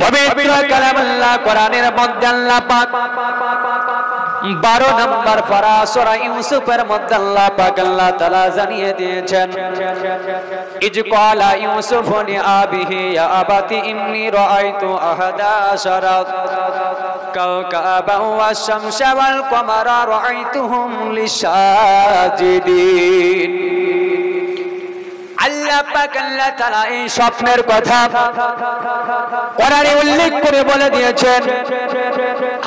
পবিত্র কালামুল্লাহ কোরআনের মধ্যে আল্লাহ পাক 12 নম্বর পারা সূরা ইউসুফের মধ্যে আল্লাহ পাক আল্লাহ তাআলা জানিয়ে দিয়েছেন ইজ ক্বালা ইউসুফু লিআবিহি ইয়া আবাতি ইন্নী রাআইতু আহাদা আশারা কাওকাবান ওয়াশ-শামসা ওয়াল কমারা রাআইতুহুম লিসাজিদিন। আল্লাহ পাক আল্লাহ তাআলা এই স্বপ্নের কথা কোরআনে উল্লেখ করে বলে দিয়েছেন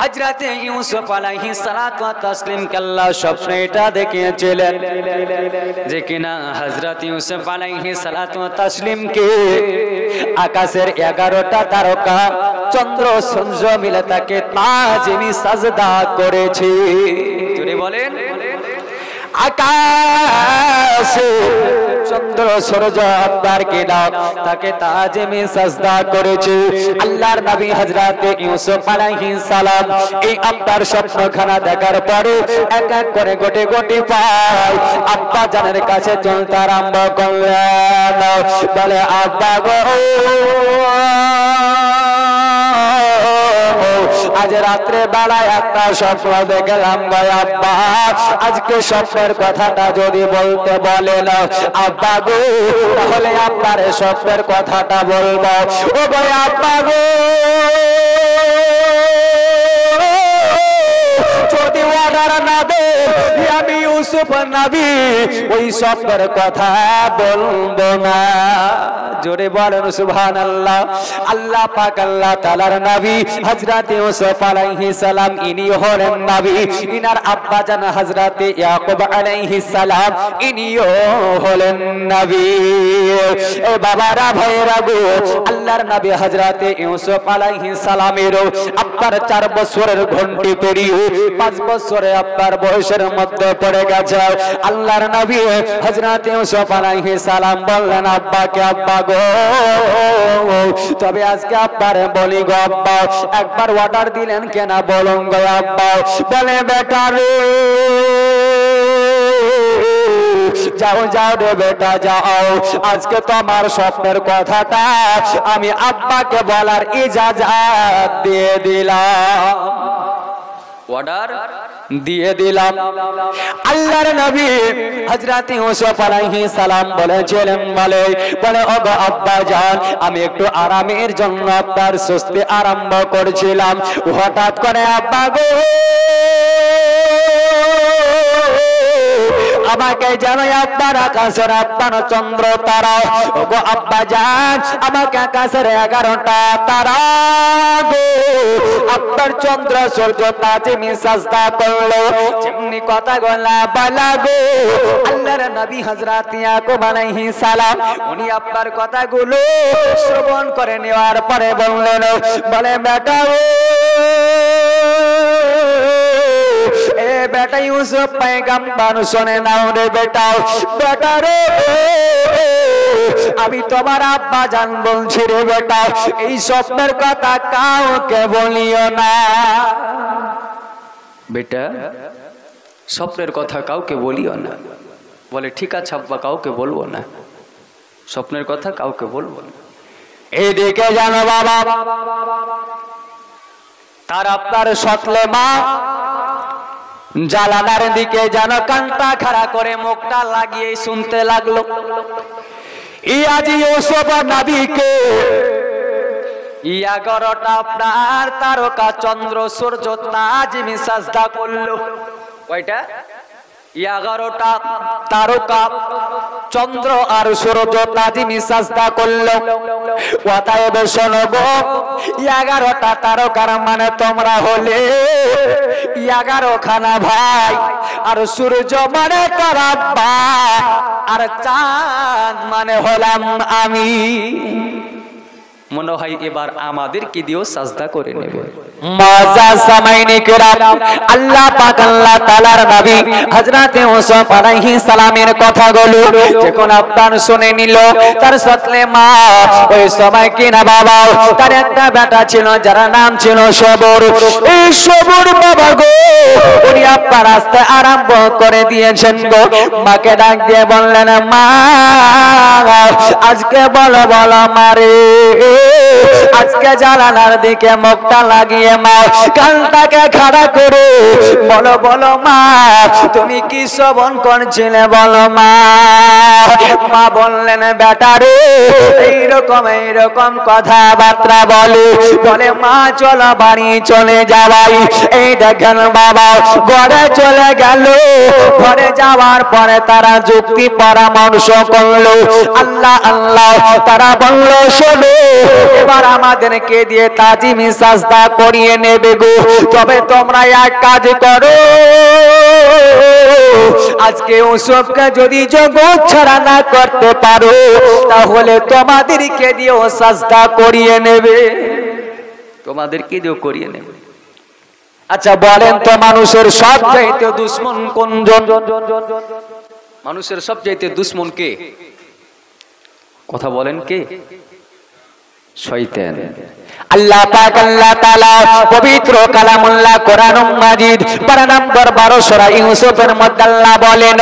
হযরতে ইউসুফ আলাইহিস সালাতু ওয়াত তাসলিম কে আল্লাহ স্বপ্নে এটা দেখিয়েছিলেন যে কিনা হযরত ইউসুফ আলাইহিস সালাতু ওয়াত তাসলিম কে আকাশের 11টা তারকা চন্দ্র সূর্য মিলে তাকে তাজিমি সাজদা করেছে। জোরে বলেন আকাশে চন্দ্র সূর্য আব্বার কে দাও তাকে তাজিমি সাজদা করেছে। আল্লাহর নবী হযরতে ইউসুফ আলাইহিস সালাম এই আব্বার স্বপ্নখানা দেখার পরে এক এক করে গোটে গোটে পায় আব্বা জানের কাছে চলতে আরম্ভ করলেন। বলে আব্বা গো আজ রাত্রে বেলায় একটা স্বপ্ন দেখলাম গো আব্বা, আজকে স্বপ্নের কথাটা যদি বলতে বলেন আব্বা গো তাহলে আব্বার স্বপ্নের কথাটা বলবো। ও গো আব্বা গো যদি অর্ডার না দে আমি ইউসুফ নবী ওই স্বপ্নের কথা বলবো না। জোরে বলেন সুবহানাল্লাহ। আল্লাহ পাক আল্লাহ তাআলার নবী হযরত ইউসুফ আলাইহিস সালাম ইনি হলেন নবী, ইনার আব্বা জান হযরত ইয়াকুব আলাইহিস সালাম ইনিও হলেন নবী। এ বাবারা ভাইরা গো আল্লাহর নবী হযরত ইউসুফ আলাইহিস সালামের আব্বার 4 বছরের ঘন্টি পেরিয়ে 5 বছরে আব্বার বয়সের মধ্যে পড়ে গেছে। আল্লাহর নবী হযরত ইউসুফ আলাইহিস সালাম বললেন আব্বাকে আব্বা গো তবে আজকে আব্বারে বলি গো আব্বা, একবার অর্ডার দিলেন কেন বলুন গো আব্বা। বলে বেটা রে যাও যাও রে বেটা যাও, আজকে তোমার স্বপ্নের কথাটা আমি আব্বাকে বলার ইজাজত দিয়ে দিলাম, অর্ডার দিয়ে দিলাম। আল্লাহর নবী হযরত ইউসুফ আলাইহিস সালাম বলেছিলেন বলে ওগো আব্বা জান আমি একটু আরামের জন্য আপনার সুস্তি আরম্ভ করছিলাম, হঠাৎ করে আব্বা গো আমাকে জানো আব্বার আকাশের আব্বার চন্দ্র তারা ওগো আব্বা জান আমাকে আকাশের 11টা তারা গো আব্বার চন্দ্র সূর্য তাজিমি সাজদা করলো। যেমনি কথা গলা বলা গো আল্লাহর নবী হযরত ইয়াকুব আলাইহিস সালাম উনি আব্বার কথাগুলো শ্রবণ করে নেওয়ার পরে বললেন বলে বেটা এ বেটা ইউসুফ পয়গম্বর শুনে নাও রে বেটা, বেটা রে আমি তোমার আব্বা জান বলছি রে বেটা এই স্বপ্নের কথা কাউকে বলিও না। বেটা স্বপ্নের কথা কাউকে বলিও না। বলে ঠিক আছে আব্বা কাউকে বলবো না, স্বপ্নের কথা কাউকে বলবো না। এইদিকে জানো বাবা তার আপনার সতলে মা জালানার দিকে যেন কানটা খাড়া করে মুখটা লাগিয়ে শুনতে লাগলো। আজি ইউসুফ নবীকে 11টা আপনার তারকা চন্দ্র সূর্য তাজিমি সাজদা করলো। কয়টা? 11টা তারকা চন্দ্র আর সূর্য তাজিমি সাজদা করলো। অতএব শোনো গো 11টা তারকার মানে তোমরা হলে 11 খানা ভাই, আর সূর্য মানে তার আব্বা, আর চাঁদ মানে হলাম আমি। মনে হয় এবার আমাদেরকে দিয়েও সাজদা করে নেবে। মাজা সামাইনে কেরাম আল্লাহ পাক আল্লাহ তাআলার নবী হযরত ইউসুফ আলাইহিস সালামের কথাগুলো যখন আপনার শুনে নিল তার সতলে মা ওই সময় কিনা বাবা তার একটা বেটা ছিল যার নাম ছিল সবর। এই সবর বাবা গো উনি আপনার আসতে আরম্ভ করে দিয়েছেন গো। মাকে ডাক দিয়ে বললেন মা আজকে বলো বলো মারে আজকে জানালার দিকে মুখটা লাগিয়ে মা কানটাকে খাড়া করে বলো বলো মা তুমি কি শ্রবণ করছিলে বলো মা। মা বললেন বেটা রে এইরকম কথাবার্তা বলে বলে মা চলো বাড়ি চলে যাবাই। এই দেখেন বাবা ঘরে চলে গেল। ঘরে যাওয়ার পরে তারা যুক্তি পরামর্শ করলো আল্লাহ আল্লাহ তারা বললো শোনো এবার আমাদেরকে দিয়ে তাজিমি সাজদা করিয়ে নেবে গো। তবে তোমরা এক কাজ করো আজকে ওসবকে যদি জগৎ ছাড়া না করতে পারো তাহলে তোমাদেরকে দিয়েও সাজদা করিয়ে নেবে, তোমাদেরকে দিয়েও করিয়ে নেবে। আচ্ছা বলেন তো মানুষের সবচাইতে দুশ্মন কোনজন? মানুষের সবচাইতে দুশ্মন কে? কথা বলেন কে? শয়তান। আল্লাহ পাক আল্লাহ তাআলা পবিত্র কালামুল্লাহ কোরআনুল মাজিদ পারা নম্বর 12 সূরা ইউসুফের মধ্যে আল্লাহ বলেন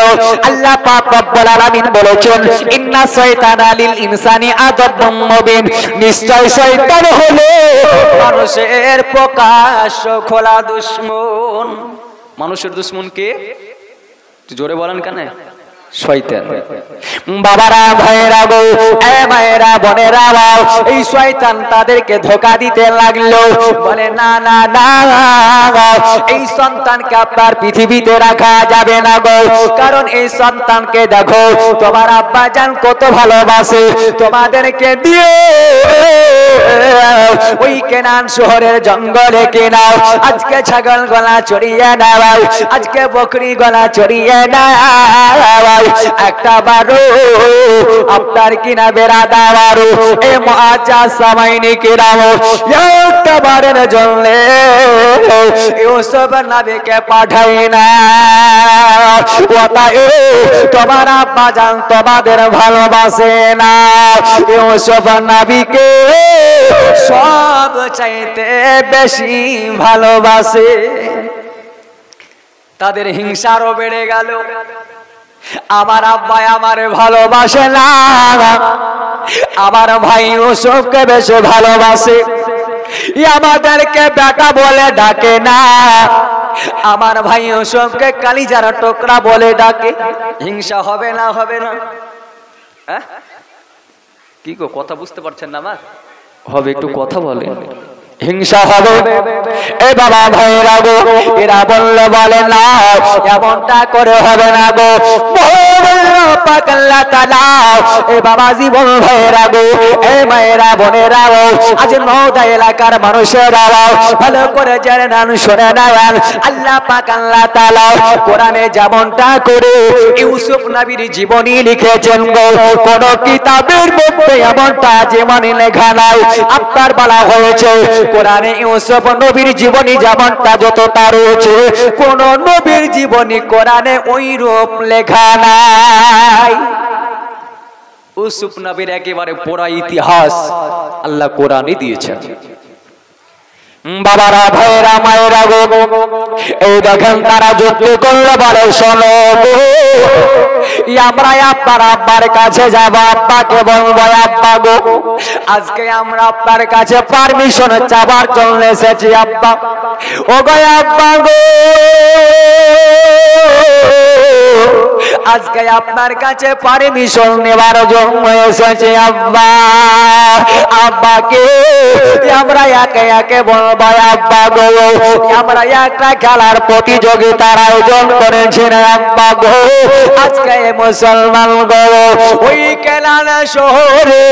আল্লাহ পাক রব্বুল আলামিন বলেছেন ইন্না শাইতানা লিল ইনসানি আদাবুম মুবিন, নিশ্চয় শয়তান হলো মানুষের প্রকাশ্য খোলা দুশমন। মানুষের দুশমন কে? জোরে বলেন কেন? শয়তান। বাবারা ভাইরা গো এ মায়েরা বোনেরা এই শয়তান তাদেরকে ধোঁকা দিতে লাগলো। বলে না না না এই সন্তানকে আপনার পৃথিবীতে রাখা যাবে না গো, কারণ এই সন্তানকে দেখো তোমার আব্বা জান কত ভালোবাসে, তোমাদেরকে দিয়ে ওই কেনান শহরের জঙ্গলে কেনাও, আজকে ছাগল গলা চড়িয়ে নাও, আজকে বকরি গলা চড়িয়ে নাও, একটা বারো আপনার কিনা বেড়া দাবারো এ মহাজা সামাইনি কিরাম একটা বারের জন্য ইউসুফ নবীকে পাঠাই না। তোমার আব্বা জান তোমাদের ভালোবাসে না, ইউসুফ নবীকে সব চাইতে বেশি ভালোবাসে। তাদের হিংসারও বেড়ে গেল। আমার আব্বা আমারে ভালোবাসে না, আমার ভাই ইউসুফকে বেশি ভালোবাসে, আমাদেরকে বেটা বলে ডাকে না, আমার ভাই ইউসুফকে কালিজার টুকরা বলে ডাকে। হিংসা হবে না? হবে না? হ্যাঁ কি গো কথা বুঝতে পারছেন না? আমার হবে, একটু কথা বলে। হিংসা হবে। এ বাবা ভাইরা গো এরা বললে বলে না এমনটা করে হবে না গো। এ বাবা জীবন ভাইরা গো এ মায়েরা বোনেরা আজ নওদা এলাকার মানুষেরা ভালো করে জেনে নেন, শুনে নেন আল্লাহ পাক আল্লাহ তাআলা কোরআনে যেমনটা করে ইউসুফ নবীর জীবনী লিখেছেন গো, কোন কিতাবের মধ্যে এমনটা জীবনী লেখা নাই। আপনার বলা হয়েছে কোরআনে ইউসুফ নবীর জীবনী যেমনটা যতটা রয়েছে কোন নবীর জীবনী কোরআনে ওই রূপ লেখা নাই। ইউসুফ নবীর একেবারে পুরা ইতিহাস আল্লাহ কোরআনে দিয়েছেন। বাবারা ভাইরা মায়েরা গো এই দেখেন তারা যুক্তি করলে বলে শোনো আমরা আপনার আব্বার কাছে যাব, আব্বাকে বলবো আব্বা গো আজকে আমরা আপনার কাছে পারমিশন চাবার জন্য এসেছি আব্বা। ও গো আব্বা গো আজকে আপনার কাছে পারমিশন নেবার জন্য এসেছি আব্বা। আব্বাকে আমরা একে একে বলবো আব্বা গো আমরা একটা খেলার প্রতিযোগিতার আয়োজন করেছেন আব্বা গো। আজকে মুসলমান গো ওই কেনান শহরে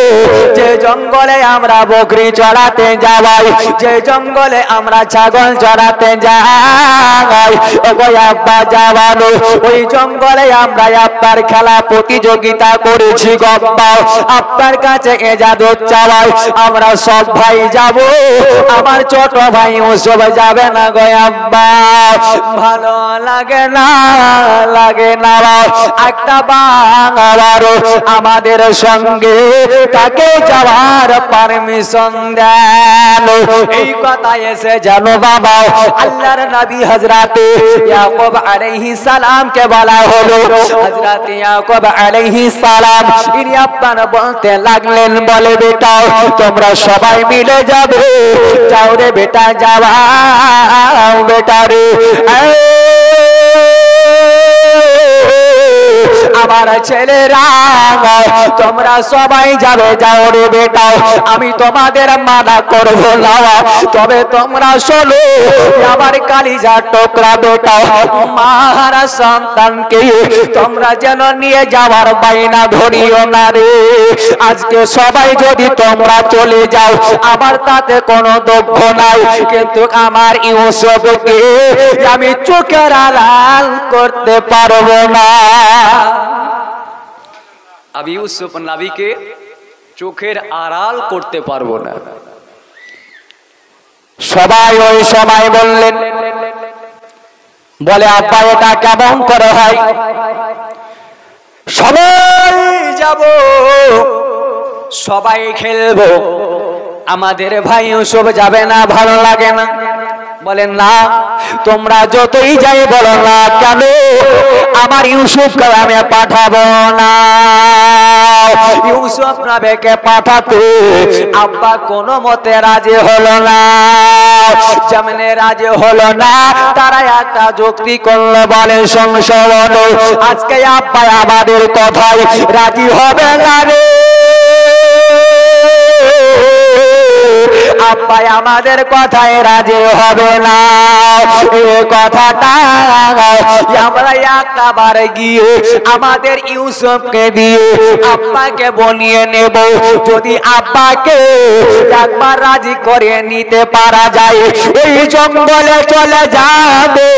যে জঙ্গলে আমরা বকরি চড়াতে যাই, যে জঙ্গলে আমরা ছাগল চড়াতে যাই, ওই আব্বা যাবানো ওই জঙ্গলে আমরা আপনার খেলা প্রতিযোগিতা করেছি গো আব্বা। আপনার কাছে এজাজত চাই আমরা সব ভাই যাব, আমার ছোট ভাই ওসব যাবে না গো আব্বা। ভালো লাগে না লাগে না একটা বাঙার আমাদের সঙ্গে তাকে যাওয়ার পারমিশন দেন। এই কথা এসে জানো বাবা আল্লাহর নবী হযরত ইয়াকুব আলাইহিস সালাম কে বলা হলো হযরত ইয়াকুব আলাইহিস সালাম ইনি আপনারা বলতে লাগলেন, বলে বেটা তোমরা সবাই মিলে যাবে, যাও রে বেটা যাও বেটা রে, আমার ছেলেরা তোমরা সবাই যাবে, যাও রে বেটা, আমি তোমাদের মানা করব না, তবে তোমরা শোনো আমার কালিজা টুকরা বেটা মাহারা সন্তানকে তোমরা যেন নিয়ে যাওয়ার বাইনা ধরিও না রে। আজকে সবাই যদি তোমরা চলে যাও আমার তাতে কোনো দুঃখ নাই, কিন্তু আমার ইউসুফকে আমি চোখের আড়াল করতে পারবো না। আমি ইউসুফ নবীকে চোখের আড়াল করতে পারবো না। সবাই ওই সময় বললেন, বলে আব্বা এটা কেমন করে হয়? সবাই যাব, সবাই খেলবো, আমাদের ভাই ইউসুফ যাবে না, ভালো লাগে না। বলেন না, তোমরা যতই যাই বলো না কেন আমার ইউসুফকে আমি পাঠাবো না। ইউসুফ নবীকে পাঠাতে আব্বা কোনো মতে রাজি হলো না। যেমন রাজি হলো না, তারা একটা যুক্তি করলো, বলে সংশোধন আজকে আব্বা আমাদের কথায় রাজি হবে না রে, আব্বা আমাদের কথায় রাজি হবে না। এই কথাটা আমরা একবার গিয়ে আমাদের ইউসুফকে দিয়ে আব্বাকে বনিয়ে নেব, যদি আব্বাকে একবার রাজি করে নিতে পারা যায় ওই জঙ্গলে চলে যাবে।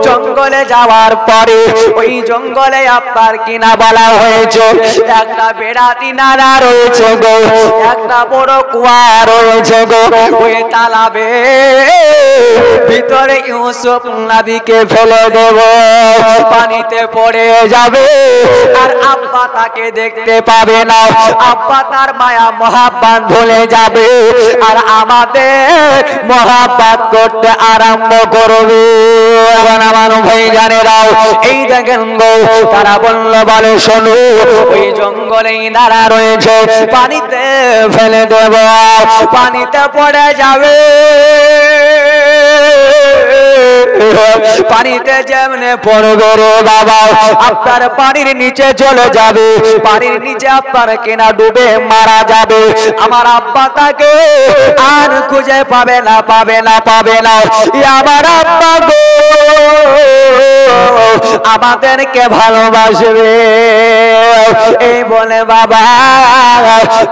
জঙ্গলে যাওয়ার পরে ওই জঙ্গলে আব্বার কিনা বলা হয়েছে একটা বেড়াতি নালা রয়েছে গো, একটা বড় কুয়া রয়েছে গো, ওই তালাবে ভিতরে ইউসুফ নবীকে ফেলে দেব, পানিতে পড়ে যাবে আর আব্বা তাকে দেখতে পাবে না, আব্বা তার মায়া মহাব্বত ভুলে যাবে আর আমাদের মহাব্বত করতে আরম্ভ করবে। এখন আমার ভাই জানেরাও এই দেখেন গো, তারা বলল, বলে শোনো ওই জঙ্গলেই দাঁড়া রয়েছে, পানিতে ফেলে দেব, পানিতে পড়ে যাবে। পানিতে যেমনে পড়বে রে বাবা আপনার পানির নিচে চলে যাবে, পানির নিচে আপনার কেনা ডুবে মারা যাবে। আমার আব্বা তাকে আর খুঁজে পাবে না, পাবে না, পাবে না। আমার আব্বা গো আমাদেরকে ভালোবাসবে। এই বলে বাবা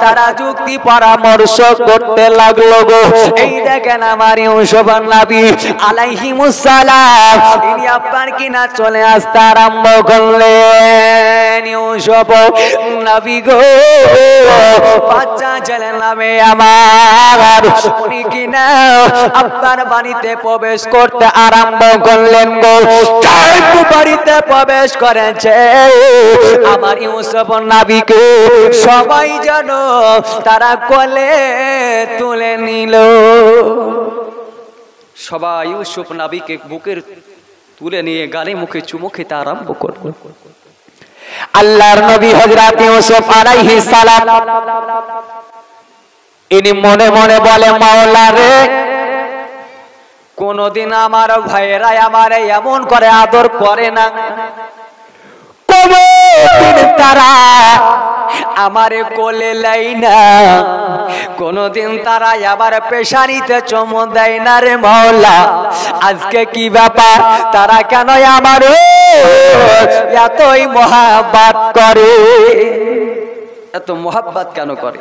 তারা যুক্তি পরামর্শ করতে লাগলো গো। এই দেখেন আমার ইউসুফ নবী আলাইহিমুস সালাম ইনি আপনার কিনা চলে আসতে আরম্ভ করলেন। ইউসুফ নবী গো বাচ্চা ছেলে নামে আমার, উনি কিনা আপনার বাড়িতে প্রবেশ করতে আরম্ভ করলেন গো। বাড়িতে প্রবেশ করেছে আমার ইউসুফ নবীকে সবাই যেন তারা কোলে তুলে নিল। সবাই ইউসুফ নবীকে বুকের তুলে নিয়ে গালে মুখে চুমু খেতে আরম্ভ করল। আল্লাহর নবী হযরত ইউসুফ আলাইহিস সালাম ইনি মনে মনে বলে, মাওলা রে কোনদিন আমার ভাইয়েরা আমারে এমন করে আদর করে না, কোনদিন তারা আমারে কোলে লাই না, কোনদিন তারা আবার পেশানিতে চুমু দেয় না রে মাওলা। আজকে কি ব্যাপার, তারা কেন আমার এতই মহাব্বত করে, এত মহাব্বত কেন করে?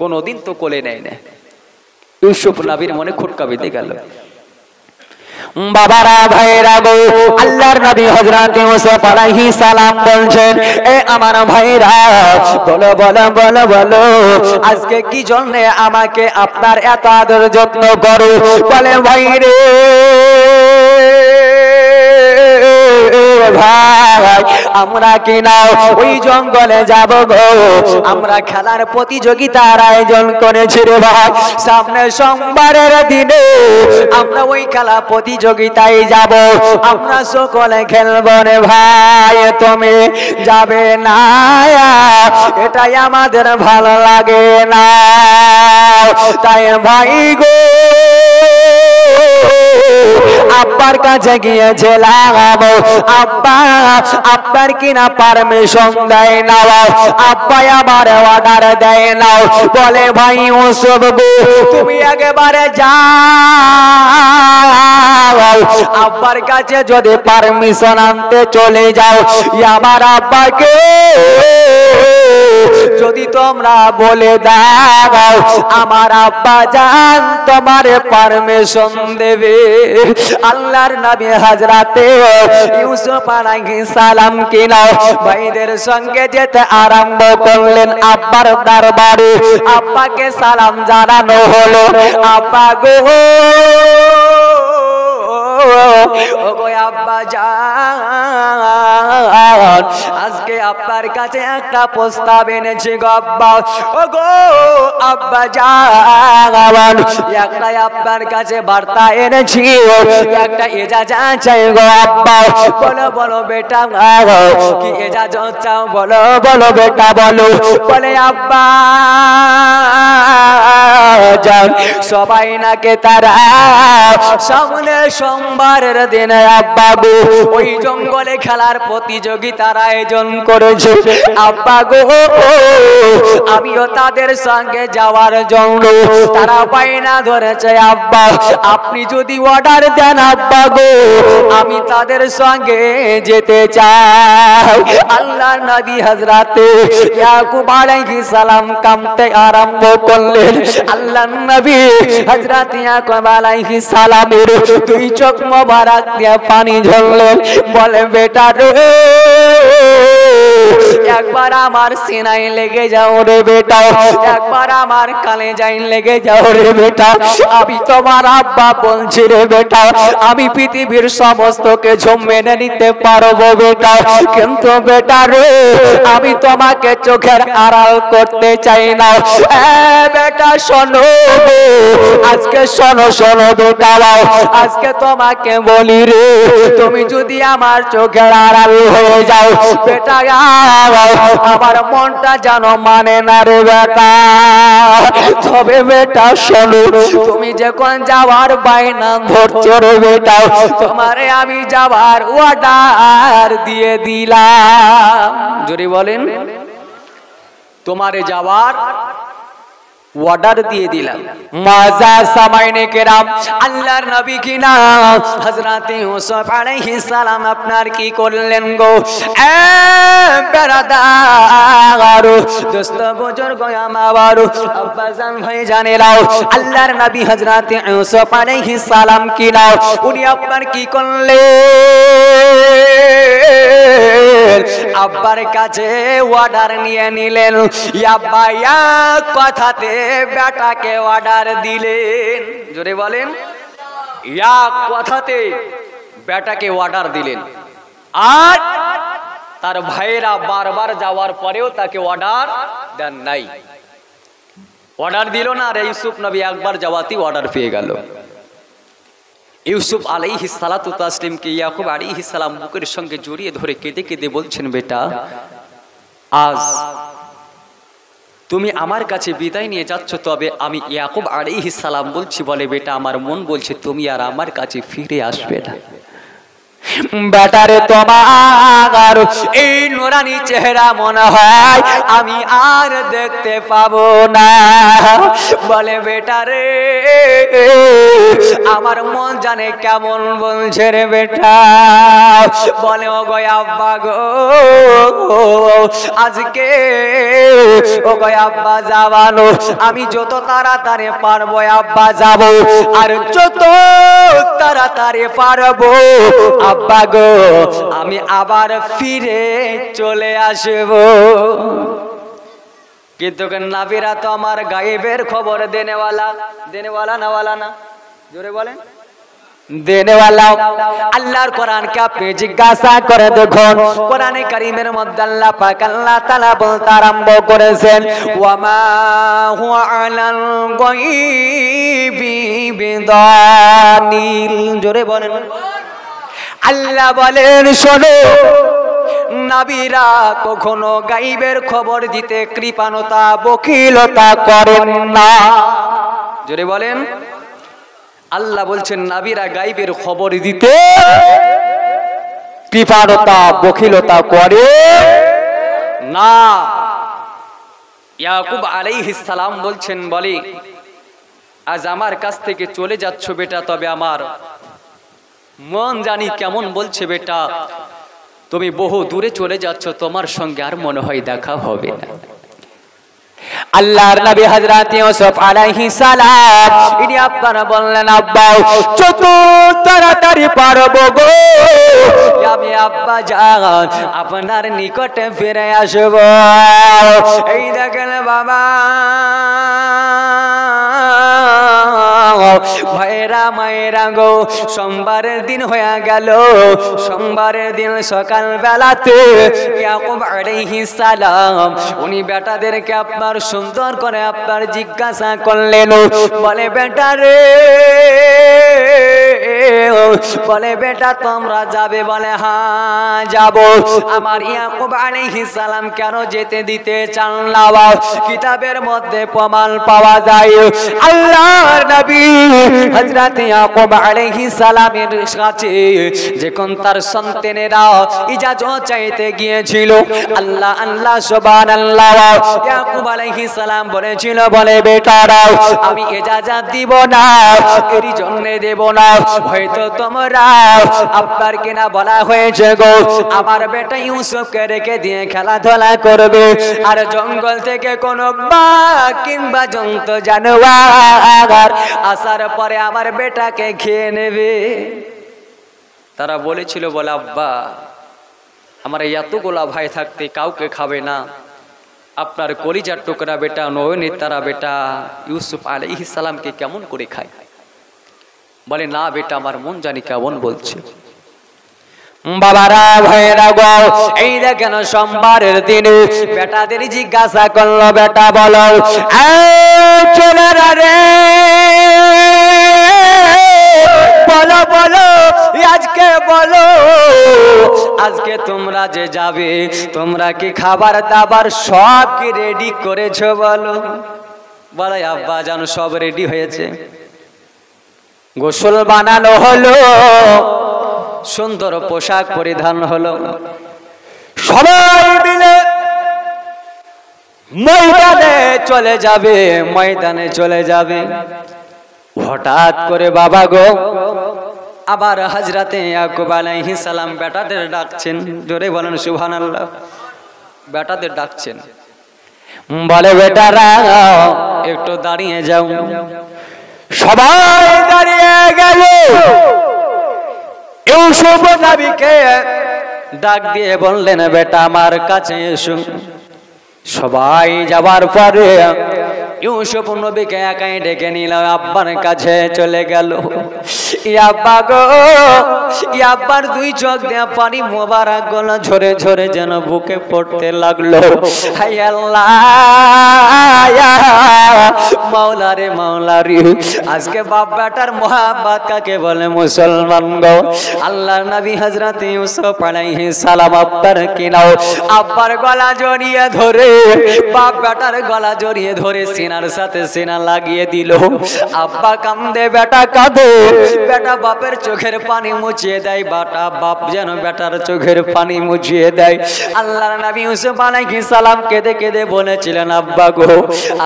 কোনদিন তো কোলে নেয় না। ইউসুফ নবীর মনে খটকা বেঁধে গেল। বাবারা ভাইরা গো, আল্লাহর নবী হযরত ইউসুফ আলাইহিস সালাম বলছেন, এ আমার ভাইরা বলো বলো বলো বলো আজকে কি জন্য আমাকে আপনার এত আদর যত্ন করো? বলে ভাইরে ভাই আমরা কিনা ওই জঙ্গলে যাব গো আমরা খেলার প্রতিযোগিতার আয়োজন করেছি রে ভাই সামনে সোমবারের দিনে আমরা ওই খেলা প্রতিযোগিতায় যাব আমরা সকলে খেলবো রে ভাই তুমি যাবে না এটাই আমাদের ভালো লাগে না তাই ভাই গো আব্বার কাছে গিয়েছিলাম আব্বা আপনার কিনা পারমিশন দেয় না আব্বা আমার অর্ডার দেয় না বলে ভাই ওসব গো তুমি একেবারে যাও আব্বার কাছে যদি পারমিশন আনতে চলে যাও আমার আব্বাকে যদি তোমরা বলে দাও আমার আব্বা জান তোমার পারমিশন দেবে আল্লাহর নবী হযরতে ইউসুফ আলাইহিস সালাম কিনা ভাইদের সঙ্গে যেতে আরম্ভ করলেন আব্বার দরবারে আব্বাকে সালাম জানানো হলো আব্বা গো ওগো আব্বা জান আজকে আপনার কাছে একটা প্রস্তাব এনেছি গো আব্বা ওগো আব্বা জান একটা আপনার কাছে বার্তা এনেছি একটা এজাজত চাই গো আব্বা বলো বলো বেটা কি এজাজত চাও বলো বলো বেটা বলো বলে আব্বা জান সবাই নাকে তারা সামনে সোমবারের দিনে আব্বা গো ওই জঙ্গলে খেলার প্রতিযোগিতার আয়োজন করেছে আব্বা গো আমিও তাদের সঙ্গে যাওয়ার জন্য তারা বাইনা ধরেছে আব্বা আপনি যদি অর্ডার দেন আব্বা গো আমি তাদের সঙ্গে যেতে চাই আল্লাহর নবী হযরতে ইয়াকুব আলাইহিস সালাম কামতে আরম্ভ করলেন আল্লাহর নবী হযরতে ইয়াকুব আলাইহিস সালামের দুই চোখ মোবারক দিয়ে পানি ঝরলেন বলে বেটা রে একবার আমার সিনায় লেগে যাও রে বেটা একবার আমার কলেজায় লেগে যাও রে বেটা আমি তোমার আব্বা বলছি রে বেটা আমি পৃথিবীর সমস্ত কিছু মেনে নিতে পারবো বেটা কিন্তু বেটা রে আমি তোমাকে চোখের আড়াল করতে চাই না বেটা শোনো আজকে শোনো শোনো বেটা আজকে তোমাকে বলি রে তুমি যদি আমার চোখের আড়াল হয়ে যাও বেটা আমার মনটা জানো মানে না রে বেটা তবে বেটা শোনো তুমি যখন যাওয়ার বাইনা ধরছো রে বেটা তোমারে আমি যাওয়ার অর্ডার দিয়ে দিলাম জোরে বলেন তোমারে যাওয়ার অর্ডার দিয়ে দিলাম মাজা সামাইনে কেরাম আল্লাহর নবী কিনা হযরতে ইউসুফ আলাইহিস সালাম আপনার কি করলেন গো এ বেরাদার দোস্ত বুজুর্গ আমার আব্বাজান ভাই জানেরাও আল্লাহর নবী হযরতে ইউসুফ আলাইহিস সালাম কিনা উনি আপনার কি করলেন আব্বার কাছে অর্ডার নিয়ে নিলেন আব্বা এক কথাতে বেটাকে অর্ডার দিলেন জোরে বলেন এক কথাতে বেটাকে অর্ডার দিলেন আর তার ভাইরা বারবার যাওয়ার পরেও তাকে অর্ডার দেন নাই অর্ডার দিল না আর ইউসুফ নবী একবার যাওয়াতেই অর্ডার পেয়ে গেল ইউসুফ আলাইহিস সালাতু তাসলিমকে ইয়াকুব আলাইহিস সালাম বুকের সঙ্গে জড়িয়ে ধরে কেঁদে কেঁদে বলছেন বেটা আজ তুমি আমার কাছে বিদায় নিয়ে যাচ্ছ তবে আমি ইয়াকুব আলাইহিস সালাম বলছি বলে বেটা আমার মন বলছে তুমি আর আমার কাছে ফিরে আসবে না বেটারে তোমার এই নুরানি চেহারা মনে হয় আমি আর দেখতে পাবো না বলে বেটারে আমার মন জানে কেমন বলছে রে বেটা বলে ও গো আব্বা গো আজকে ও গো আব্বা যাবানো আমি যত তাড়াতাড়ি পারবো আব্বা যাব আর যত তাড়াতাড়ি পারবো আব্বা গো আমি আবার ফিরে চলে আসব কিন্তু নবীরা তো আমার গায়েবের খবর দেনেওয়ালা না জোরে বলেন দেনেওয়ালা আল্লাহর কোরআনকে আপনি জিজ্ঞাসা করে দেখুন, কোরআনে কারীমের মধ্যে আল্লাহ পাক আল্লাহ তাআলা বলতে আরম্ভ করেছেন, ওয়ামা হুয়া আলাল গায়বি বিদানিল। জোরে বলেন। আল্লাহ বলেন শোনো, নবীরা কখনো গায়বের খবর দিতে কৃপণতা বকিলতা করেন না। জোরে বলেন। আল্লাহ বলছেন নবীরা গায়বের খবর দিতে কৃপণতা বকিলতা করে না। ইয়াকুব আলাইহিস সালাম বলছেন, বলে আজ আমার কাছ থেকে চলে যাচ্ছ বেটা, তবে আমার মন জানি কেমন বলছে বেটা তুমি বহু দূরে চলে যাচ্ছ, তোমার সঙ্গে আর মনে হয় দেখা হবে না। আল্লাহর নবী হযরত ইউসুফ আলাইহিস সালাম ইনি আপনারা বললেন, আব্বা যত তাড়াতাড়ি পারবো গো আমি আব্বা জান আপনার নিকটে ফিরে আসব। এই দেখেন বাবা ভাইরা মায়েরা গো, সোমবারের দিন হয়ে গেল। সোমবারের দিন সকাল বেলাতে ইয়াকুব আলাইহিস সালাম উনি বেটাদেরকে আপনার সুন্দর করে আপনার জিজ্ঞাসা করলেন, বলে বেটা রে, বলে বেটা তোমরা যাবে? বলে হ্যাঁ যাব। আমার ইয়াকুব আলাইহিস সালাম কেন যেতে দিতে চান না? কিতাবের মধ্যে প্রমাণ পাওয়া যায়। আল্লাহর নবী হযরত ইয়াকুব আলাইহিস সালামের কাছে যখন তার সন্তানেরা ইজাজত চাইতে গিয়েছিল, আল্লাহ আল্লাহ সুবহানাল্লাহ, ইয়াকুব আলাইহিস সালাম বলেছিল, বলে বেটারা আমি ইজাজত দিব না, এর জন্য দেব না, হয়তো তোমরা আপনার কিনা বলা হয়েছে গো আমার বেটা ইউসুফকে রেখে দিয়ে খেলাধুলা করবে, আর জঙ্গল থেকে কোনো বাঘ কিংবা জন্তু জানোয়ার আসার পরে আমার বেটাকে খেয়ে নেবে। তারা বলেছিল, বলে আব্বা আমার এতগুলা ভাই থাকতে কাউকে খাবে না, আপনার কলিজার টুকরা বেটা নয়নের তারা বেটা ইউসুফ আলাইহিস সালামকে কেমন করে খায়? বলে না বেটা আমার মন জানি কেমন বলছে। বাবারা ভাইরা গো, এই দেখেন সোমবারের দিনে বেটাদের জিজ্ঞাসা করলো, বেটা বলো ছেলেরা রে, বলো বলো আজকে বলো, আজকে তোমরা যে যাবে তোমরা কি খাবার দাবার সব কি রেডি করেছো? বলো। বলে আব্বা জানো সব রেডি হয়েছে, গোসল বানানো হলো, সুন্দর পোশাক পরিধান হলো, সবাই মিলে ময়দানে চলে যাবে, ময়দানে চলে যাবে। হঠাৎ করে বাবা গো আবার হযরতে ইয়াকুব আলাইহিস সালাম বেটাদের ডাকছেন। জোরে বলেন সুবহানাল্লাহ। বেটাদের ডাকছেন, বলে বেটারা একটু দাঁড়িয়ে যাও। সবাই দাঁড়িয়ে গেল। ইউসুফ নবীকে ডাক দিয়ে বললেন, বেটা আমার কাছে এসো। সবাই যাবার পরে ইউসুফ নবীকে একাই ডেকে নিল, আব্বার কাছে চলে গেল। আব্বা গো, আব্বার দুই চোখ দিয়ে পানি মোবারক গুলো ঝরে ঝরে যেন বুকে পড়তে লাগলো। হায় আল্লাহ, মাওলা রে মাওলা রে, আজকে বাপ বেটার মোহাব্বত কাকে বলে মুসলমান গো। আল্লাহর নবী হযরত ইউসুফ আলাইহিস সালাম আব্বার কিনাও আব্বার গলা জড়িয়ে ধরে, বাপ বেটার গলা জড়িয়ে ধরে সিনার সাথে সিনা লাগিয়ে দিল। আব্বা কান্দে, বেটা কাঁদে, বেটা বাপের চোখের পানি মুছিয়ে দেয়, বাটা বাপ যেন বেটার চোখের পানি মুছিয়ে দেয়। আল্লাহর নবী ইউসুফ আলাইহিস সালাম কেঁদে কেঁদে বলেছিলেন, আব্বা গো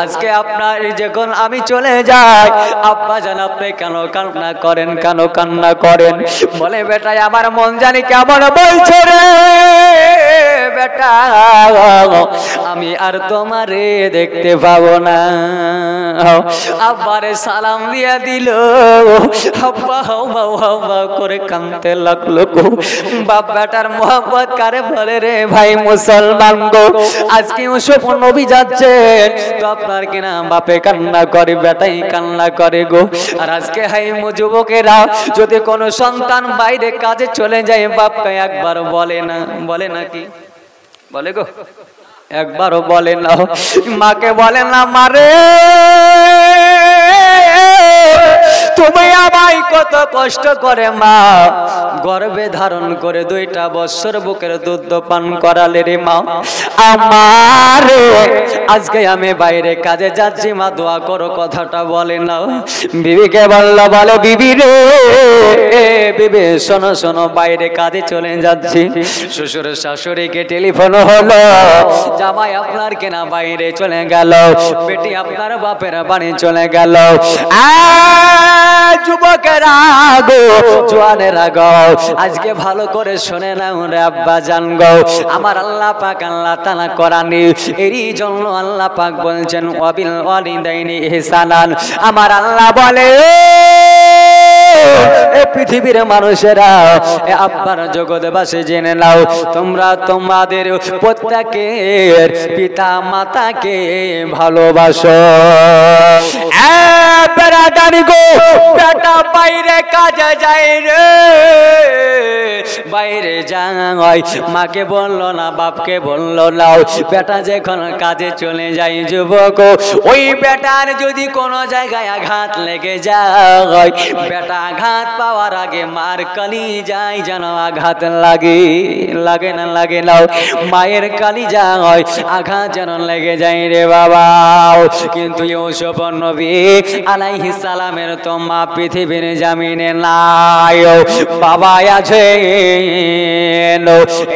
আজকে আপনার যখন আমি চলে যাই, আব্বা যেন আপনি কেন কান্না করেন, কেন কান্না করেন? বলে বেটাই আমার মন জানি কেমন বলছে রে বেটা আমি আর তোমারে দেখতে পাবো না। আব্বারে সালাম দিয়া দিল, আব্বা হাওয়া হাওয়া করে কাঁদতে লাগলো গো। বাপ বেটার মোহাম্মত কারে বলে রে ভাই মুসলমান গো। আজকে ইউসুফ নবী যাচ্ছেন তো আপনার কিনা বাপে কান্না করে, বেটাই কান্না করে গো। আর আজকে হাই যুবকেরা যদি কোনো সন্তান বাইরে কাজে চলে যায় বাপকে একবার বলে না, বলে নাকি বলে গো, একবারও বলে না। মাকে বলে না মারে তুমি আমায় কত কষ্ট করে মা গর্ভে ধারণ করে 2টা বছর বুকের দুধ পান করালে রে মা আমার। আজকে আমি বাইরে কাজে যাচ্ছি মা দোয়া করো, কথাটা বলে না। বিবিকে বললো, বলে বিবি রে বিবি শোনো শোনো, বাইরে কাজে চলে যাচ্ছি। শ্বশুর শাশুড়িকে টেলিফোন হলো, জামাই আপনার কেনা বাইরে চলে গেল, বেটি আপনার বাপের বাড়ি চলে গেল। যুবকেরা গো, জোয়ানেরা গো, আজকে ভালো করে শুনে নাও রে আব্বা জান গো। আমার আল্লাহ পাক আল্লাহ তাআলা কোরআনে এরই জন্য আল্লাহ পাক বলছেন ওয়াবিল ওয়ালিদাইনি ইহসানান। আমার আল্লাহ বলে পৃথিবীর মানুষেরা আব্বার জগৎবাসী জেনে নাও, তোমরা তোমাদের প্রত্যেকের পিতা মাতাকে ভালোবাসো। বেটা বাইরে কাজে যায় রে, বাইরে যায়, মাকে বললো না বাপকে বললো না, বেটা যখন কাজে চলে যায় যুবক, ওই বেটার যদি কোনো জায়গায় আঘাত লেগে যায়, বেটা আঘাত পাওয়ার আগে মার কালি যায় যেন আঘাত লাগে, লাগে না লাগে না, মায়ের কালি যায় আঘাত যেন লেগে যায় রে বাবা। কিন্তু ইউসুফ নবী আলাইহিস সালামের তো মা পৃথিবীর জামিনে নাই, বাবা আছে।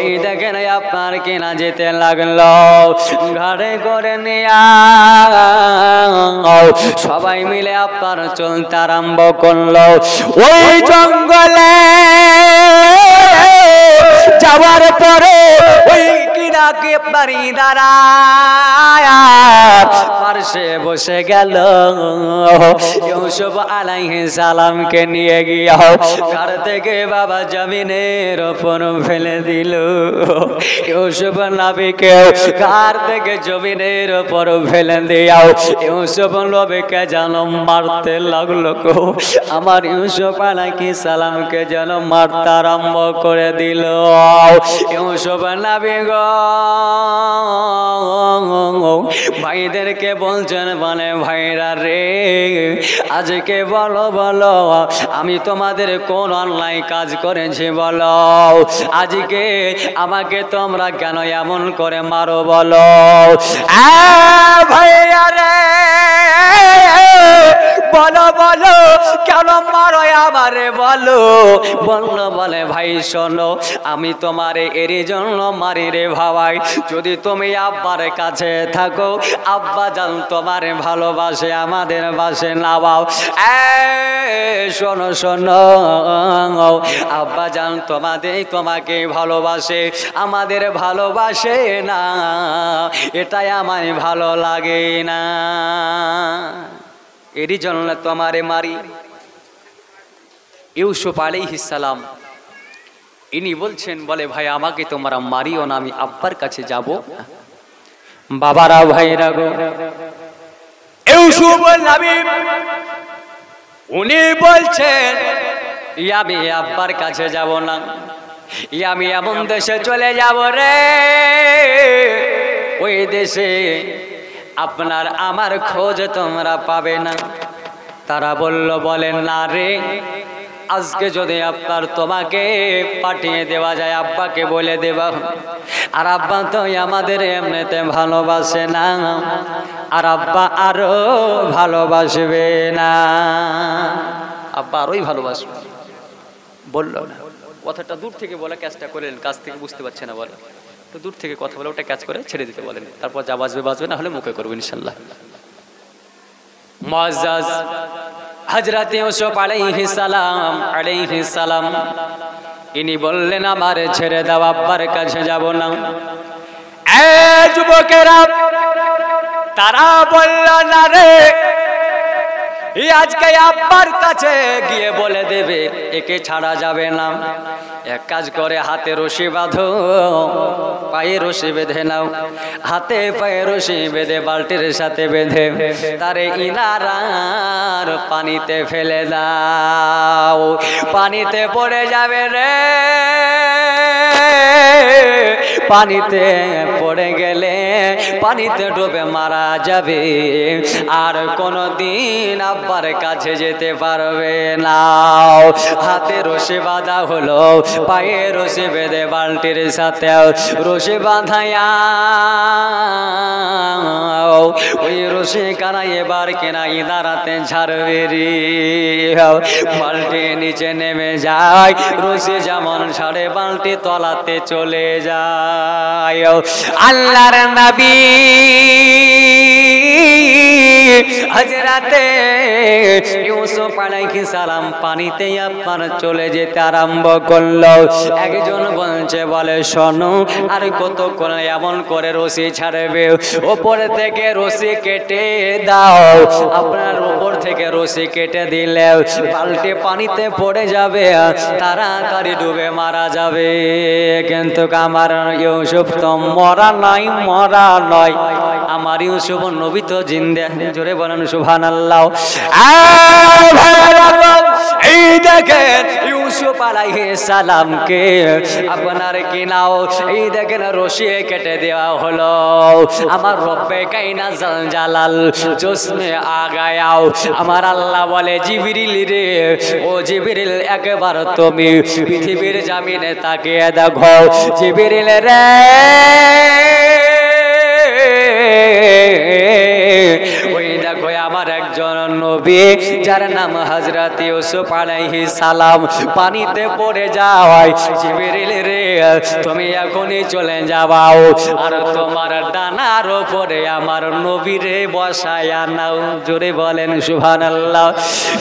এই দেখেন আপনার কেনা যেতে লাগলো, ঘাড়ে করে নিয়া সবাই মিলে আপনার চলতে আরম্ভ করলো। ওই জঙ্গলে যাওয়ার পরে ওই কিনাকে পারি দাঁড়ায় পার্শ্বে বসে গেল ইউসুফ আলাইহিস সালামকে নিয়ে গিয়া ঘর থেকে বাবা জমিনের উপর ফেলে দিল। ইউসুফ নবীকে ঘর থেকে জমিনের উপর ফেলে দিয়াও ইউসুফ নবীকে যেন মারতে লাগলো গো। আমার ইউসুফ আলাইহিস সালামকে যেন মারতে আরম্ভ করে দিল। ইউসুফ নবী গো ভাইদেরকে বলছেন, মানে ভাইরা রে আজকে বলো বলো আমি তোমাদের কোন অন্যায় কাজ করেছি বলো, আজকে আমাকে তোমরা কেন এমন করে মারো বলো। ভাইয়া রে বলো বলো কেন মারো আমারে বলো। বললো বলে ভাই শোনো আমি তোমারে এরই জন্য মারি রে ভাই, যদি তুমি আব্বার কাছে থাকো আব্বা জান তোমারে ভালোবাসে আমাদের বাসে না বাও। শোনো শোনো আব্বা জান তোমাকে ভালোবাসে আমাদের ভালোবাসে না, এটাই আমায় ভালো লাগে না, এরই জন্য তোমারে মারি। ইউসুফ আলাইহিস সালাম ইনি বলছেন, বলে ভাই আমাকে তোমরা মারিও না, আমি আব্বার কাছে যাব। বাবারা ভাইরা গো, ইউসুফ নবী উনি বলছেন আমি আব্বার কাছে যাব না, আমি এমন দেশে চলে যাব রে ওই দেশে আপনার আমার খোঁজ তোমরা পাবে না। তারা বলেন না রে আজকে যদি আপনার তোমাকে পাঠিয়ে দেওয়া যায় আব্বাকে বলে দেবা, আর আব্বা তো আমাদের এমনিতে ভালোবাসে না, আর আব্বা আরো ভালোবাসবে না, আব্বা আরোই ভালোবাসবে। বললো না, কথাটা দূর থেকে বলে ক্যাচটা করেন, কাছ থেকে বুঝতে পারছে না বলে তো দূর থেকে কথা বলে ওটা ক্যাচ করে ছেড়ে দিতে বলেন, তারপর যা বাজবে বাজবে, না হলে মুখে করবো ইনশাল্লাহ। মুআজ্জাজ হযরত ইউসুফ আলাইহিস সালাম ইনি বললেন আমারে ছেড়ে দাও, আব্বার কাছে যাব না। যুবকেরা তারা বলল না রে, আজকে আব্বার কাছে গিয়ে বলে দেবে একে ছাড়া যাবে না। এক কাজ করে হাতে রশি বাঁধো, পায়ে রশি বেঁধে নাও, হাতে পায়ে রশি বেঁধে বালতির সাথে বেঁধে তারে ইনারার পানিতে ফেলে দাও। পানিতে পড়ে যাবে রে, পানিতে পড়ে গেলে পানিতে ডুবে মারা যাবে, আর কোনদিন আব্বার কাছে যেতে পারবে না। হাতে রশি বাঁধা হলো, পায়ে রশি বেঁধে বালতির সাথে রশি বাঁধাইয়া ওই রশি কানাই এবার কেনাই দাঁড়াতে ঝাড়বে রে। বালতি নিচে নেমে যায়, রশি যেমন ছাড়ে বালতি তলাতে চলে যায়। আল্লাহর নবী হযরতে ইউসুফ আলাইহিস সালাম পানিতে আপনার চলে যেতে আরম্ভ করলো। একজন বলছে বলে শোনো, আর কতক্ষণ এমন করে রশি ছাড়বে, ওপর থেকে রশি কেটে দাও। আপনার উপর থেকে রশি কেটে দিলে বালতি পানিতে পড়ে যাবে, তাড়াতাড়ি ডুবে মারা যাবে। কিন্তু আমার ইউসুফ তো মরা নয়, আমার ইউসুফ নবী তো জিন্দা। জোরে বলেন সুবহানাল্লাহ। এই দেখেন ইউসুফ আলাইহিস সালামকে আপনার কি নাও, এই দেখেন রশি কেটে দেওয়া হলো। আমার রব্বে কায়না জালাল জোসনে আগায়াও, আমার আল্লাহ বলে জিবরিল রে, ও জিবরিল একবার তুমি পৃথিবীর জমিনে তাকিয়ে দেখো। জিবরিল রে, ওই দেখো আমার একজন নবী যার নাম হযরত ইউসুফ আলাইহিস সালাম পানিতে পড়ে যায়। জিবরিল রে, তুমি এখনই চলে যাও, আর তোমার ডানার উপরে আমার নবীরে বসায়া নাও। জোরে বলেন সুবহানাল্লাহ।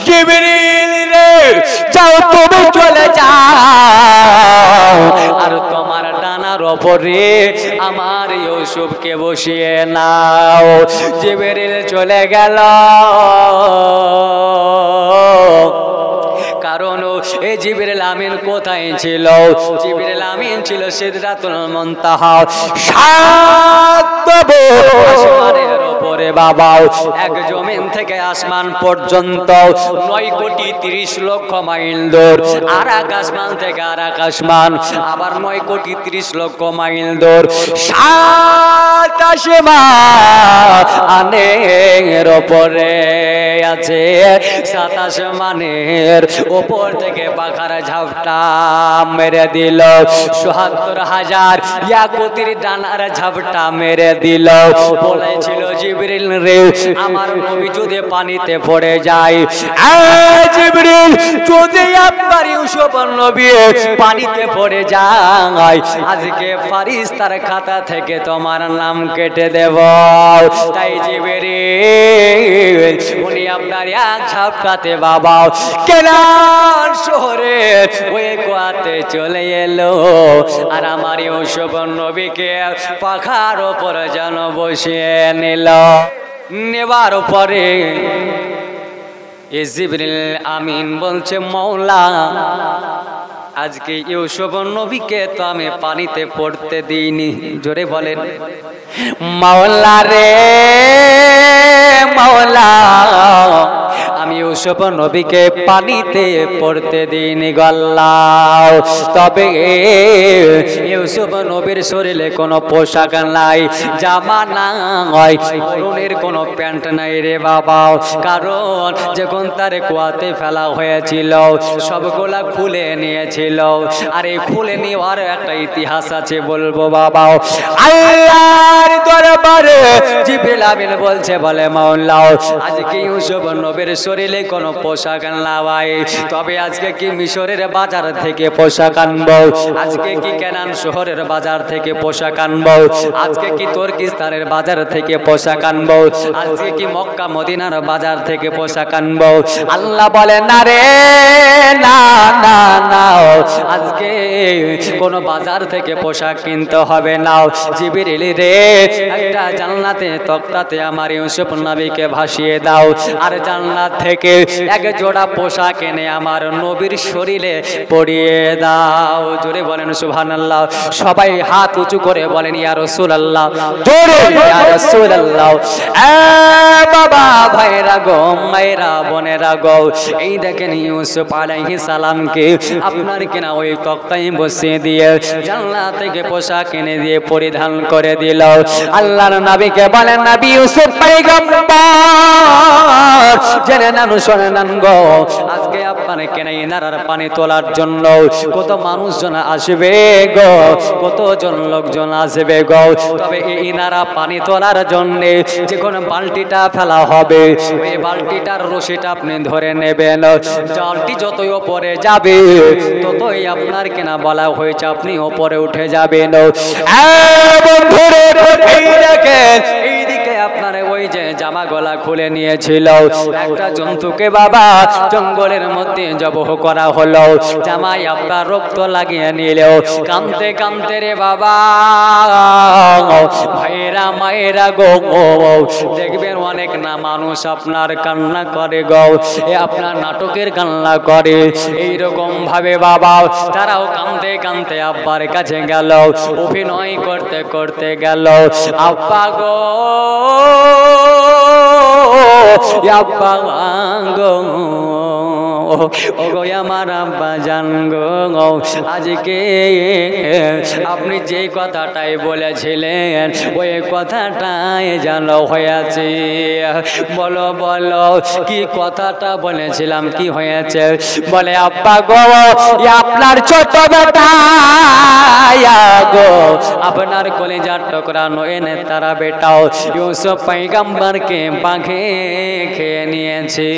জিবরিল রে, যাও তুমি চলে যাও, আর তোমার ডানার উপরে আমার ইউসুফকে বসিয়ে নাও। জিবরিল চলে গেল, কারণ এই জিবরিল আমিন কোথায় ছিল? জিবরিল আমিন ছিল সিদরাতুল মুনতাহা, আসমানের উপরে বাবা, এক জমিন থেকে আসমান পর্যন্ত 9 কোটি 30 লক্ষ মাইল দূর। আর এক আসমান থেকে আর এক আসমান আবার 9 কোটি 30 লক্ষ মাইল দূর। 7 আসমানের উপরে আছে, 7 আসমানের উপর থেকে পাখার ঝাপটা মেরে দিল। ৭৪,০০০ ইয়াকুতির ডানার ঝাপটা মেরে দিল। বলেছিল জিবরিল রে, আমার নবী যদি পানিতে পড়ে যায়, জিবরিল যদি আপনার ইউসুফ নবী পানিতে পড়ে যায়, আজকে ফারিস্তার খাতা থেকে তোমার নাম কেটে দেব। তাই জিবরিল উনি আপনার এক ঝাপটাতে বাবা কেনান শহরে ওই কুয়াতে চলে এলো, আর আমার ইউসুফ নবীকে পাখার উপর যেন বসিয়ে নিল। নেবার পরে জিবরিল আমিন বলছে, মওলা আজকে ইউসুফ নবীকে তো আমি পানিতে পড়তে দিইনি। জোরে বলেন মাওলা রে, মাওলা আমি ইউসুফ নবীকে পানিতে পড়তে দিইনি গল্লাহ। তবে ইউসুফ নবীর শরীরে কোনো পোশাক নাই, জামা নাই, পরনের কোনো প্যান্ট নাই রে বাবা। কারণ যখন তার কুয়াতে ফেলা হয়েছিল সবগুলা খুলে নিয়েছিল, আর এই খুলে নেওয়ার একটা ইতিহাস আছে বলবো বাবা। আল্লাহর দরবারে জিবরিল আমিন বলছে, বলে মাওলা আজকে ইউসুফ নবীর শরীরে কোনো পোশাক নাই, তবে আজকে কি মিশরের বাজার থেকে পোশাক আনবো, আজকে কি কেনান শহরের বাজার থেকে পোশাক আনবো, আজকে কি তুর্কিস্তানের বাজার থেকে পোশাক আনবো, আজকে কি মক্কা মদিনার বাজার থেকে পোশাক আনবো। আল্লাহ বলে না রে, না না না, আজকে কোন বাজার থেকে পোশাক কিনতে হবে না। জিবরিল রে, একটা জান্নাতে তক্তাতে আমার ইউসুফ নবীকে ভাসিয়ে দাও, আর জান্নাত থেকে এক জোড়া পোশাক এনে আমার নবীর শরীরে পরিয়ে দাও। জোরে বলেন সুবহানাল্লাহ। সবাই হাত উঁচু করে বলেন ইয়া রাসূলুল্লাহ, জোরে ইয়া রাসূলুল্লাহ। বাবা ভাইরা গো, মায়েরা বোনেরা গো, এই দেখেন ইউসুফ আলাইহিস সালামকে আপনার কিনা ওই তক্তায় বসিয়ে দিয়ে জান্নাত থেকে পোশাক এনে দিয়ে পরিধান করে দিল। আল্লাহর নবীকে বলেন নবী ইউসুফ পয়গম্বর, জেনে নেন শুনে নেন গো, আজকে আপনার কেন ইনারার পানি তোলার জন্য কত মানুষজন আসবে গো, কতজন লোকজন আসবে গো। তবে এই ইনারা পানি তোলার জন্য যে কোন বালতিটা ফেলা হবে, ওই বালতিটার রশিটা আপনি ধরে নেবেন। জলটি যতই ওপরে যাবে ততই আপনার কেনা বলা হয়েছে আপনি ওপরে উঠে যাবেন। এই দেখেন, এইদিকে আপনার ওই যে জামা গলা খুলে নিয়েছিল একটা জন্তুকে বাবা জঙ্গলের মধ্যে জবহ করা হলো, জামাই আপনার রক্ত লাগিয়ে নিল। কাঁদতে কাঁদতে রে বাবা ভাইরা মায়েরা গো, দেখবেন অনেক না মানুষ আপনার কান্না করে গো, আপনার নাটকের কান্না করে। এইরকম ভাবে বাবা তারাও কাঁদতে কাঁদতে আব্বার কাছে গেল, অভিনয় করতে করতে গেল। আব্বা গো, আব্বা গো, ও গো আমার আব্বা জান গো, আজকে আপনি যে কথাটাই বলেছিলেন ওই কথাটাই যেন হয়েছে। বলো বলো কি কথাটা বলেছিলাম, কি হয়েছে? বলে আব্বা গো, আপনার ছোট বেটা গো, আপনার কলিজার টুকরা নয়নে তারা বেটাও ইউসুফ পয়গম্বরকে বাঘে খেয়ে নিয়েছে।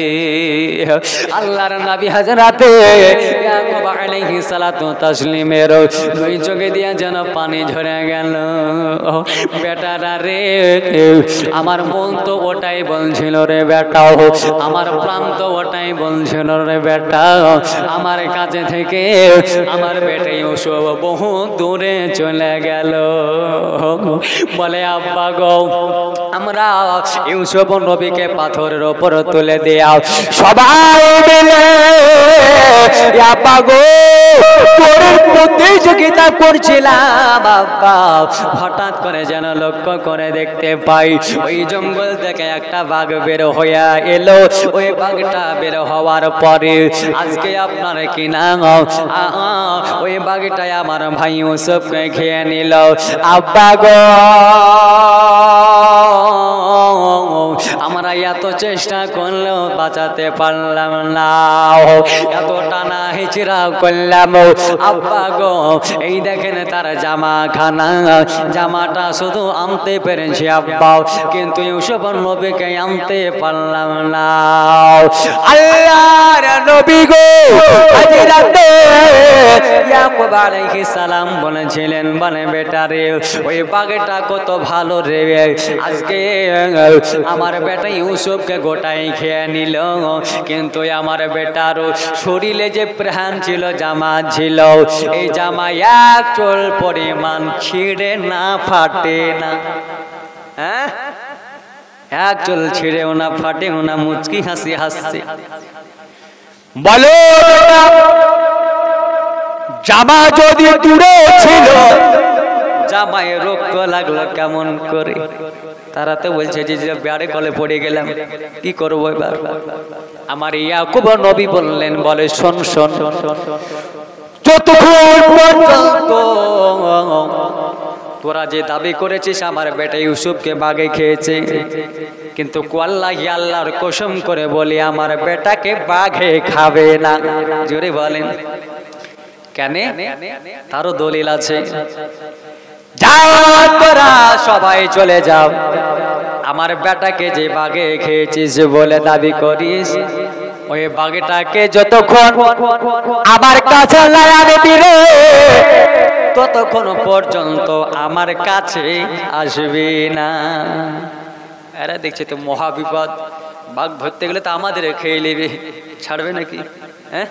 আল্লাহর নবী হযরতে ইয়াকুব আলাইহিস সালাতু তাসলিমের দুই চোখে দিয়া যেন পানি ঝরে গেল। বেটারা রে, আমার মন তো ওটাই বলছিল রে বেটা, আমার প্রাণ তো ওটাই বলছিল রে বেটা, আমার কাছে থেকে আমার বেটা ইউসুফ বহু দূরে চলে গেল। বলে আব্বা গো, আমরা ইউসুফ নবীকে পাথরের উপর তুলে দেয়া সবাই মিলে আব্বা গো প্রতিযোগিতা করছিলাম। আব্বা হঠাৎ করে যেন লক্ষ্য করে দেখতে পাই ওই জঙ্গল থেকে একটা বাঘ বের হইয়া এলো। ওই বাঘটা বের হওয়ার পরে আজকে আপনার কি নাম, ওই বাঘটাই আমার ভাই ইউসুফকে খেয়ে নিল। আব্বা গো, আমরা এত চেষ্টা করলেও বাঁচাতে পারলাম না, এত টানা হিচড়া করলাম। আব্বা গো, এই দেখেন তার জামাটা শুধু আনতে পেরেছি আব্বা, কিন্তু ইউসুফ নবীকে আনতে পারলাম না। আল্লাহর নবী গো, আজ রাতে ইয়াকুব আলাইহিস সালাম বলেছিলেন, বলে বেটা রে, ওই বাঘটা কত ভালো রে, আজকে আমার বেটা ইউসুফকে গোটাই খেয়ে নিল, কিন্তু আমার বেটার শরীরে যে প্রাণ ছিল, জামা ছিল, এই জামা এক চুল পরিমাণ ছিঁড়ে না ফাটে না। হ্যাঁ, এক চুল ছিঁড়েও না ফাটেও না, মুচকি হাসি হাসছে। বলো জামা যদি দূরে ছিল, জামায় রক্ত লাগলো কেমন করে? তারা তো বলছে যে ব্যাড়ে কলে পড়ে গেলাম, কি করবো এবার? আমার ইয়াকুব নবী বললেন, বলে শোন শোন, যতক্ষণ পর্যন্ত তোরা যে দাবি করেছিস আমার বেটা ইউসুফকে বাঘে খেয়েছে, কিন্তু আল্লাহি আল্লাহর কসম করে বলি আমার বেটাকে বাঘে খাবে না। জোরে বলেন কেন? তারও দলিল আছে। তোরা সবাই চলে যাও, আমার বেটাকে যে বাঘে খেয়েছিস বলে দাবি করিস, ওই বাঘটাকে যতক্ষণ আমার কাছে লাগাবি রে, ততক্ষণ পর্যন্ত আমার কাছে আসবি না। এরা দেখছে তো মহাবিপদ, বাঘ ধরতে গেলে তো আমাদের খেয়ে নেবে, ছাড়বে নাকি? হ্যাঁ,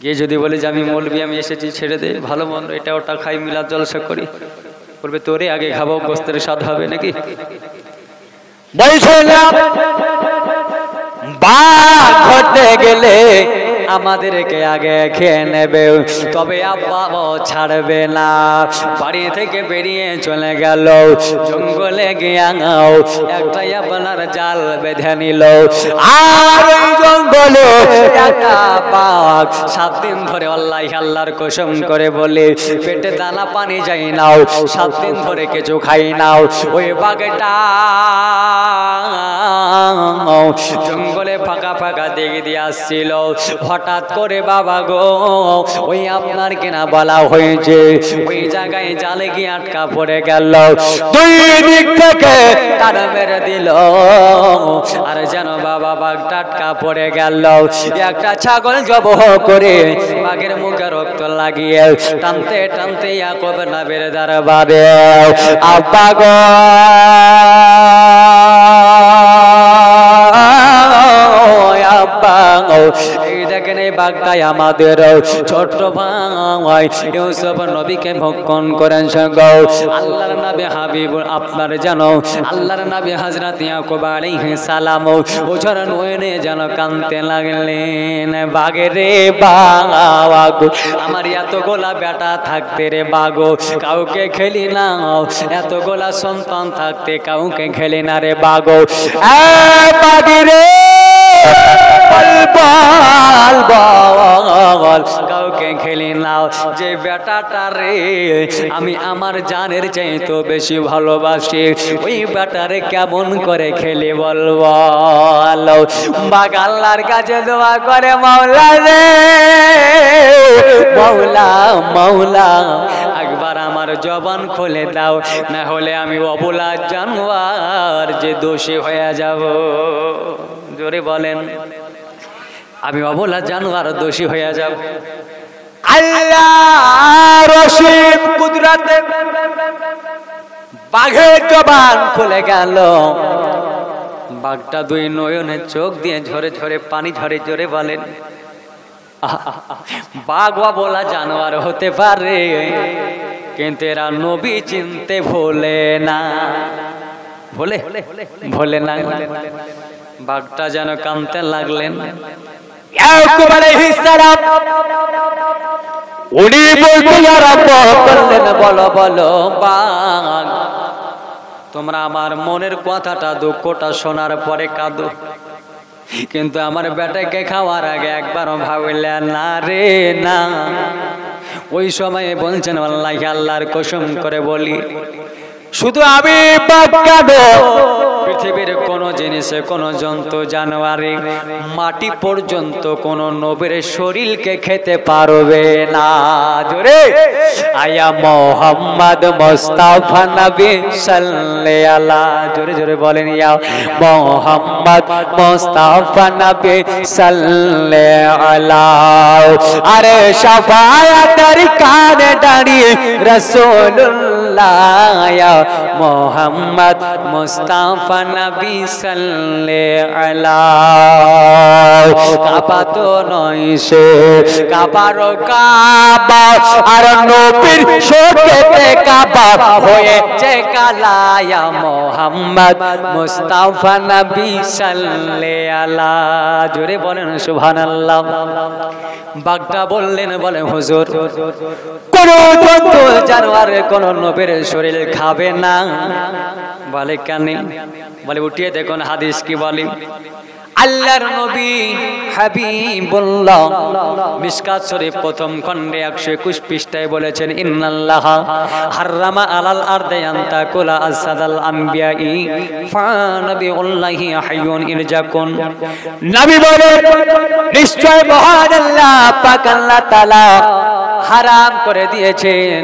গিয়ে যদি বলে যে আমি মৌলবি, আমি এসেছি, ছেড়ে দে, ভালো মন্দ এটা ওটা খাই, মিলাদ জলসা করি, বলবে তোরে আগে খাবো, গোস্তের স্বাদ হবে নাকি? বলছিলাম বাঘ ঘটে গেলে আমাদেরকে আগে খেয়ে নেবে, তবে আব্বা ছাড়বে না। বাড়ি থেকে বেরিয়ে চলে গেল, জঙ্গলে গিয়াও একটাই আপনার জাল বেঁধে নিল। আর ওই জঙ্গলে একটা বাঘ 7 দিন ধরে আল্লাহর কসম করে বলে পেটে দানা পানি যাই নাও, 7 দিন ধরে কিছু খাই নাও। ওই বাঘটা জঙ্গলে ফাঁকা ফাঁকা দিকে দিয়ে আসছিল, হঠাৎ করে বাবা গো ওই আপনার কিনা বলা হয়েছে ওই জায়গায় জালে গিয়ে আটকা পড়ে গেল, 2 দিক থেকে টানা মেরে দিল। আর যেন বাবা বাঘ টাটকা পড়ে গেল। একটা ছাগল জবহ করে বাঘের মুখে রক্ত লাগিয়ে টানতে টানতে ইয়াকুব নবীর দরবারে আব্বা গো এই দেখেন এই বাঘটাই আমাদের ছোট্ট ভাই ইউসুফ নবীকে ভক্ষণ করেন। আল্লাহর নবী হাবিব আপনার জানো আল্লাহর নবী হযরত ইয়াকুব আলাইহিস সালাম ওঝর নয়নে যেন কাঁদতে লাগলেন, বাঘে রে বাঘ আমার এতগুলা বেটা থাকতে রে বাঘ কাউকে খেলি না, এতগুলা সন্তান থাকতে কাউকে খেলি না রে বাঘ, বাঘে রে কাউকে খেলি নাও। যে বেটাটা রে আমি আমার জানের চাইতে বেশি ভালোবাসি, ওই বেটারে কেমন করে খেলি বলবো। বাঘ আল্লাহর কাছে দোয়া করে, মাওলা রে মাওলা মাওলা একবার আমার জবান খুলে দাও, না হলে আমি অবলা জানোয়ার যে দোষী হয়ে যাব। জোরে বলেন, আমি অবলা জানোয়ার দোষী হয়ে যাব। আল্লাহ রশিদ কুদরতে বাঘের জবান খুলে গেল, বাঘটা 2 নয়নের চোখ দিয়ে ঝরে ঝরে পানি ঝরে। জোরে বলেন, বাঘ অবলা জানোয়ার হতে পারে কিন্তু এরা নবী চিনতে ভোলে না, ভোলে ভোলে না। বাঘটা যেন কাঁদতে লাগলেন। ইয়াকুব আলাইহিস সালাম উনি বলতে আরম্ভ করলেন, বলো বলো বাঘ তোমরা আমার মনের কথাটা দুঃখটা শোনার পরে কাঁদো, কিন্তু আমার বেটাকে খাওয়ার আগে একবারও ভাবলে না রে না। ওই সময়ে বলছেন আল্লাহ আল্লাহর কসম করে বলি শুধু আমি বাঘ কেন পৃথিবীর কোন জিনিসে কোন জন্তু জানোয়ারে মাটি পর্যন্ত কোন নবীর শরীরকে খেতে পারবে না। জোরে আয়া মোহাম্মদ মুস্তাফা নবী সাল্লাল্লাহু আলাইহি, জোরে জোরে বলেন ইয়া মোহাম্মদ মুস্তাফা নবী সাল্লাল্লাহু আলাইহি। আরে শাফায়াতের কানে দাঁড়িয়ে রাসূলুল্লাহ ইয়া মোহাম্মদ মুস্তাফা নবী সাল্লাল্লাহু আলাইহি। কাবা তো নয় সে কাবার কাবা, আর নবীর শোকেতে কাবা হয়েছে কালা ইয়া মোহাম্মদ মুস্তাফা নবী সাল্লাল্লাহু আলাইহি। জোরে বলেন সুবহানাল্লাহ। বাঘটা বললেন, বলে হুজুর কোন জন্তু জানোয়ারের কোন নবীর শরীর খাবে না। বলে কেন? বলে উঠিয়ে দেখুন হাদিস কি বলে। আল্লাহর নবী হাবিবুল্লাহ মিশকাত শরীফ প্রথম খণ্ডে 121 পৃষ্ঠায় বলেছেন, ইন্নাল্লাহ হারামা আলাল আরদি আন তাকুলা আসাদাল আমবিয়াই ফা নবিউল্লাহি হাইয়ুন ইরজাকুন। নবী বলেন নিশ্চয় মহান আল্লাহ পাক আল্লাহ তাআলা হারাম করে দিয়েছেন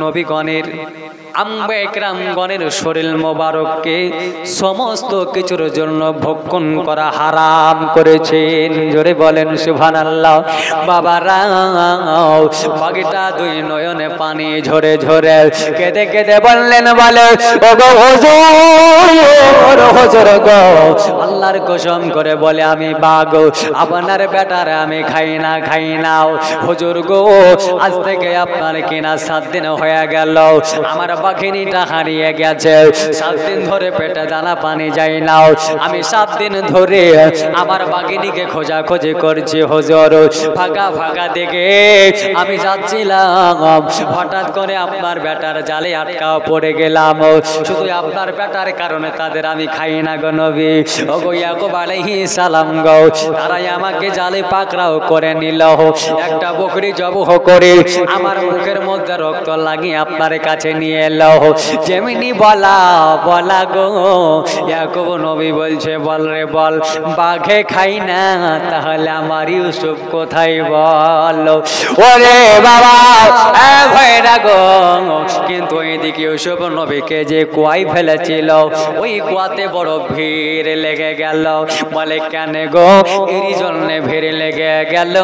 নবীগণের আম্বে একরামগণের শরীর মোবারককে সমস্ত কিছুর জন্য ভক্ষণ করা হারাম করেছেন। জোরে বলেন সুবহানাল্লাহ। বাবারা বাগিটা দুই নয়নে পানি ঝরে ঝরে কেঁদে কেঁদে বললেন, বলে ওগো হুজুর, হুজুর গো, আল্লাহর কসম করে বলে আমি বাঘ, আপনার বেটার আমি খাই না হুজুর গো, আজ থেকে আপনার কিনা 7 দিন হয়ে গেল, আমার বাঘিনীটা হারিয়ে গেছে, 7 দিন ধরে পেটে দানা পানি যায় না, আমি 7 দিন ধরে আমার বাঘিনীকে খোঁজাখুঁজি করছি হুজুর, ফাঁকা ফাঁকা দেখে আমি যাচ্ছিলাম, হঠাৎ করে আপনার বেটার জালে আটকাও পড়ে গেলাম, শুধু আপনার বেটার কারণে তাদের আমি খাই না গো নবী। ওগো ইয়াকুব আলাইহিস সালাম গো, তারাই আমাকে জালে পাকড়াও করে নিল, একটা বকরি জবহ করে আমার মুখের মধ্যে রক্ত লাগিয়ে আপনার কাছে নিয়ে এলো, যেমনি বলা গো ইয়াকুব নবী বলছে, বল রে বল, বাঘে খাই না তাহলে আমার ইউসুফ কোথায় বল? ওরে বাবা ভয়রা গো, কিন্তু এদিকে ইউসুফ নবীকে যে কুয়ায় ফেলেছিল, ওই কুয়াতে বড় ভিড় লেগে গেল। বলে কেন গো? এরই জন্য ভিড় লেগে গেল,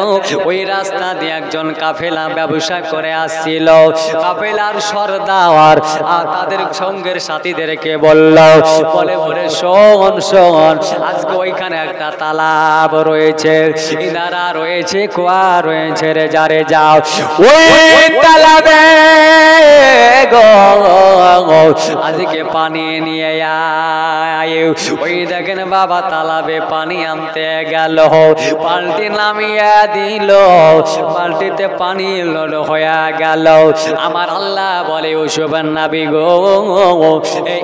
ওই রাস্তা দিয়ে একজন কাফেলা ব্যবসা করে আসছিল, কাফেলার সরদার আর তাদের সঙ্গের সাথীদেরকে বলল, বলে ওরে শোন শোন, আজকে ওইখানে একটা তালাব রয়েছে, ইনারা রয়েছে, কুয়া রয়েছে, রে যারে যাও ওই তালাবে গো আজকে পানি নিয়ে আয়। ওই দেখেন বাবা তালাবে পানি আনতে গেল, পাল্টি নামিয়ে দিল, পাল্টিতে পানি লোড হয়ে গেল। আমার আল্লাহ বলে ইউসুফের নবী গো,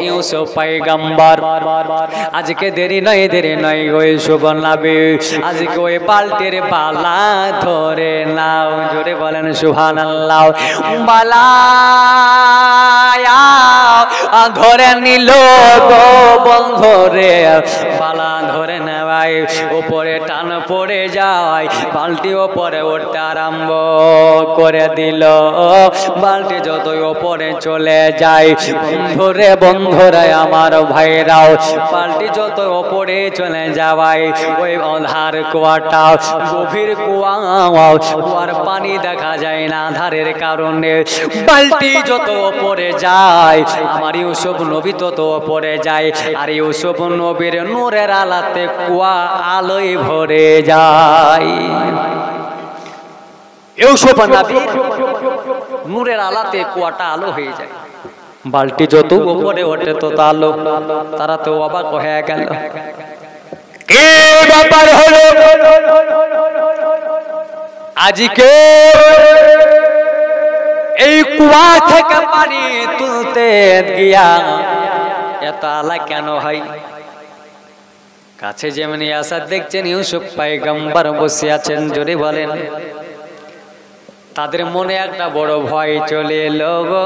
ইউসুফ পয়গম্বর, আজকে দেরি নয় গো ইউসুফ নবী, আজকে ওই পাল্টির পালা ধরে নাও। জোরে বলেন সুবহানাল্লাহ। বালা ধরে নিল গো বন্ধরে, পালা ধরে নেওয়াই উপরে টান পড়ে যায়, বালতি ওপরে উঠতে আরম্ভ করে দিল, বালতি যতই ওপরে চলে যায়, বন্ধুরা আমার ভাইরাও, বালতি যত ওপরে চলে যাওয়ায় ওই অন্ধার কুয়াটা, গভীর কুয়া, কুয়ার পানি দেখা যায় না আধারের কারণে, বালতি যত ওপরে যায় আমার ইউসুফ নবী তত ওপরে যায়, আর ইউসুফ নবীর নূরের আলাতে কুয়া আলোয় ভরে যায়। ইউসুফ নবী নূরের আলাতে কুয়াটা আলো হয়ে যায়, বালতি যত উপরে ওঠে তত আলো। তারা তো অবাক হয়ে গেল, কি ব্যাপার হলো আজকে এই কুয়া থেকে পানি তুলতে গিয়া এত আলা কেন হয়? কাছে যেমনি আসা দেখছেন ইউসুফ পয়গম্বর বসে আছেন, জোরে বলেন। তাদের মনে একটা বড় ভয় চলে এলো গো,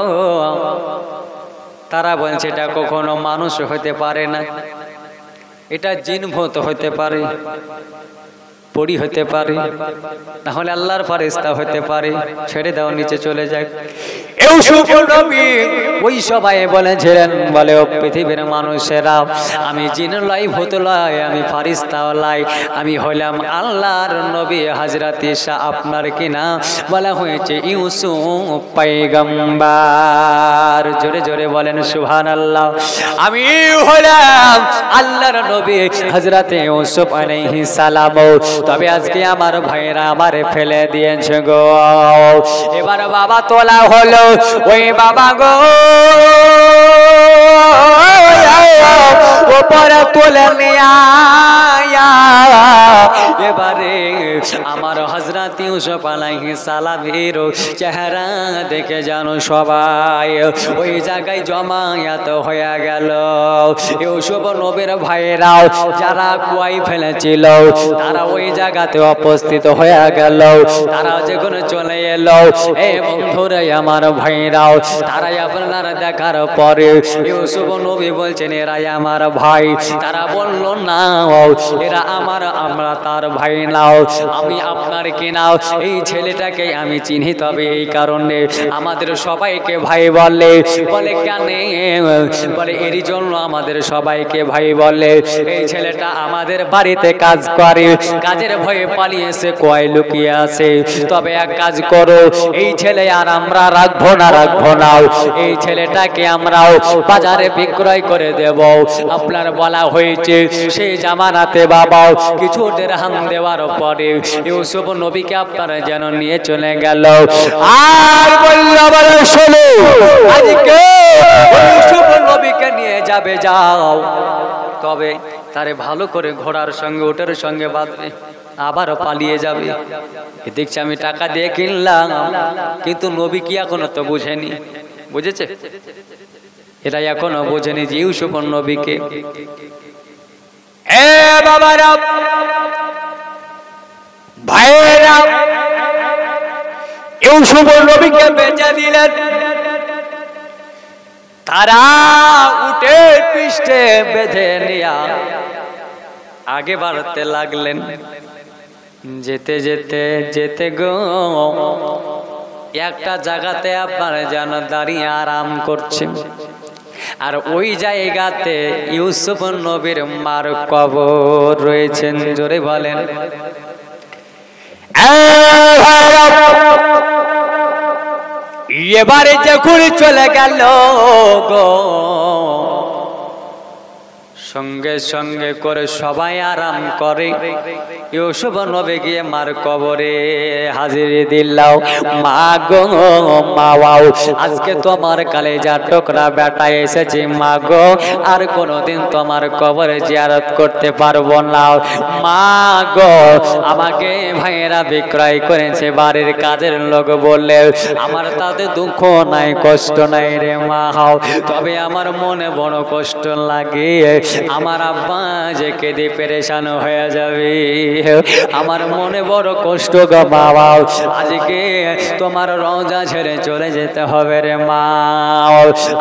তারা বলছে এটা কখনো মানুষ হতে পারে না, এটা জিন ভূত হতে পারে, পরি হতে পারে, তাহলে আল্লাহর ফেরেশতা হতে পারে, ছেড়ে দাও নিচে চলে যায়। ইউসুফ নবী ওই সবাই বলেছিলেন, বলে ও পৃথিবীর মানুষেরা, আমি জিন লাই, ভূত লাই, আমি ফেরেশতা লাই, আমি হইলাম আল্লাহর নবী হযরত ঈসা, আপনার কি না বলা হয়েছে ইউসুফ পয়গম্বর। জোরে জোরে বলেন সুবহানাল্লাহ। আমি হইলাম আল্লাহর নবী হযরত ইউসুফ আলাইহিস সালাম। তবে আজকে আমার ভাইরা আমারে ফেলে দিয়েছে গো, এবার বাবা তোলা হলো, ওই বাবা গো ওপরে তুলে নিয়া, এবারে আমার হযরত ইউসুফ আলাইহিস সালামের চেহারা দেখে জানো সবাই ওই জায়গায় জমায়েত হয়ে গেল। ইউসুফ নবীর ভাইরাও যারা কুয়ায় ফেলেছিল, তারা ওই জায়গাতে উপস্থিত হয়ে গেল। তারা যখন চলে এলো, এ বন্ধুরা আমার ভাইরাও, তারাই আপনার দেখার পরে ইউসুফ নবী বলছেন এরাই আমার ভাই। তারা বলল না, এরা আমরা তার ভাই নাও, আমি আপনার কি নাও, এই ছেলেটাকে আমি চিনি, তবে এই কারণে আমাদের সবাইকে ভাই বলে। বলে কেন? বলে এরই জন্য আমাদের সবাইকে ভাই বলে। এই ছেলেটা আমাদের বাড়িতে কাজ করে, কাজের ভয়ে পালিয়েছে, কয় লুকিয়ে আছে। তবে এক কাজ করো, এই ছেলে আর আমরা রাখবো না, এই ছেলেটাকে আমরাও বাজারে বিক্রয় করে দেব। আপনার বলা হয়েছে সেই জামানাতে বাবা কিছু দিরহাম দেওয়ার পরে ইউসুফ নবীকে আপনারা যেন নিয়ে চলে গেল। আর বলল বলে শোনো, আজকে ইউসুফ নবীকে নিয়ে যাবে, যাও, তবে তারে ভালো করে ঘোড়ার সঙ্গে উটের সঙ্গে বাঁধবে, আবারও পালিয়ে যাবে। দেখছি আমি টাকা দিয়ে কিনলাম, কিন্তু নবী কি এখনো তো বুঝেনি। বুঝেছে? এটা এখনো বোঝেনি যে ইউসুফ নবীকে। এ বাবারা, ভাইয়েরা, ইউসুফ নবীকে বেচে দিলেন। তারা উটের পৃষ্ঠে বেঁধে নিয়া আগে বাড়তে লাগলেন। যেতে যেতে যেতে গো একটা জায়গাতে আপনার যেন দাঁড়িয়ে আরাম করছে, আর ওই জায়গাতে ইউসুফ নবীর মার কবর রয়েছেন। জোরে বলেন। এবারে যখন চলে গেল গো, সঙ্গে সঙ্গে করে সবাই আরাম করে। ইউসুফ নবী গিয়ে মার কবরে হাজিরি দিলাও। মা গো, মাও, আজকে তোমার কালেজার টুকরা বেটা এসেছে মা গো, আর কোনোদিন তোমার কবরে জিয়ারত করতে পারবো না। মা গো, আমাকে ভাইয়েরা বিক্রয় করেছে, বাড়ির কাজের লোক বললে আমার তাতে দুঃখ নাই, কষ্ট নাই রে মা হাও, তবে আমার মনে বড় কষ্ট লাগে। আমার আব্বা যে কেঁদে পেরেশান হয়ে যাবে, আমার মনে বড় কষ্ট গো বাবা। আজকে তোমার রওজা ছেড়ে চলে যেতে হবে রে মা,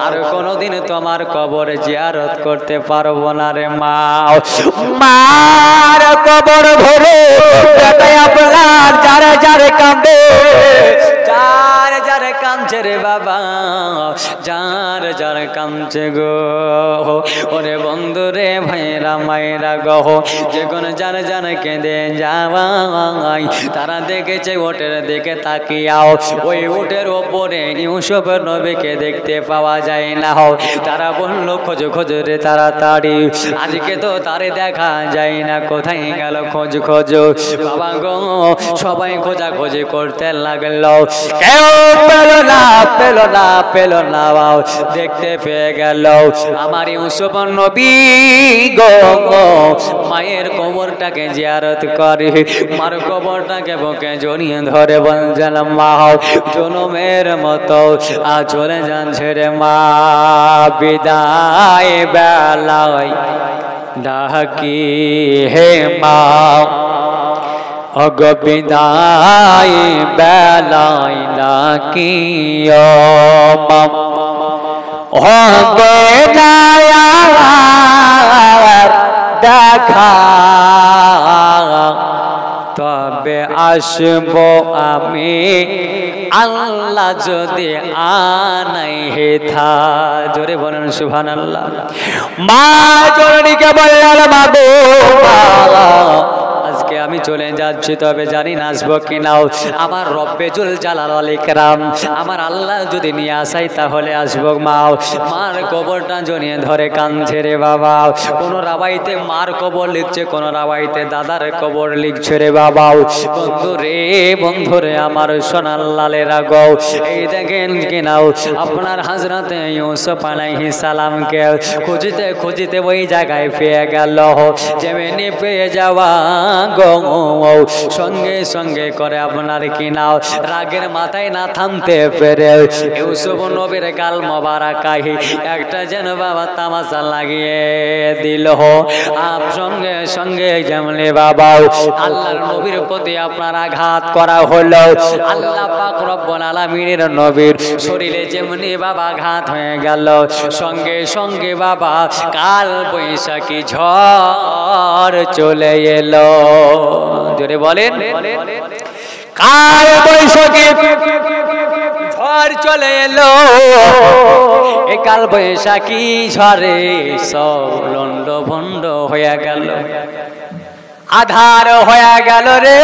আর কোনোদিন তোমার কবর জিয়ারত করতে পারবো না রে মা। মার কবর ধরে আপনার যারে যারে কাঁদে, যারে যারে কাঁদছে রে বাবা, যারে যারে কাঁদছে গো। ওরে বন্ধু রে, ভাইরা মায়েরা গহ, যে কোন যারে যারে কেঁদে যাওয়াই, তারা দেখেছে ওটের দিকে তাকিয়াও, ওই উটের ওপরে ইউসুফ নবীকে দেখতে পাওয়া যায় না। তারা বলল খোঁজ খোঁজ রে তাড়াতাড়ি, আজকে তো তারে দেখা যায় না, কোথায় গেল খোঁজ খোঁজ। বাবা গো, সবাই খোঁজাখুঁজি করতে লাগলো, কেউ পেল না, পেল না, পেল না। দেখতে পেয়ে গেল আমার ইউসুফ নবী গো, মায়ের কবরটাকে জিয়ারত করে, মার কবরটাকে বুকে জড়িয়ে ধরে বলছেন মা, জনমের মতো চলে যাচ্ছে রে মা, বিদায় বেলায় ডাকি হে মা, অগ বিদায় বেলায় ডাকি ও মা, হবে দয়া দেখা, তবে আসবো আমি আল্লাহ যদি আনাই হেথা। জোরে বলেন সুবহানাল্লাহ। মা জননীকে বললেন মা গো, আজকে আমি চলে যাচ্ছি, তবে জানি না আসবো কিনাও। আমার রব্বে জুল জালাল ওয়াল ইকরাম, আমার আল্লাহ যদি নিয়ে আসাই তাহলে আসবো মা। মার কবরটা জড়িয়ে ধরে কাঁদছে রে বাবা। কোন রাবাইতে মার কবর লিখছে, কোন রাবাইতে দাদার কবর লিখছে রে বাবা। বন্ধু রে, বন্ধু রে, আমার সোনার লালেরা গো, এই দেখেন কিনাও আপনার হযরতে ইউসুফ আলাইহিস সালামকে খুঁজতে খুঁজতে ওই জায়গায় পেয়ে গেল। যেমনি পেয়ে যাওয়া গো, সঙ্গে সঙ্গে করে আপনার কি নাও রাগের মাথায় না থামতে পেরে ইউসুফ নবীর গাল মোবারকায় একটা যেন বাবা তামাশা লাগিয়ে দিল। সঙ্গে সঙ্গে যেমনি বাবা আল্লাহর নবীর প্রতি আপনার আঘাত করা হলো। আল্লাহ পাক রব্বুল আলামিনের নবীর শরীরে যেমনি বাবা আঘাত হয়ে গেল, সঙ্গে সঙ্গে বাবা কাল বৈশাখী ঝড় চলে এলো। জোরে বলেন, কাল বৈশাখী ঝড় চলে এলো। এ কাল বৈশাখী ঝড়ে সব লন্ড ভন্ড হয়ে গেল, আধার হয়ে গেল রে।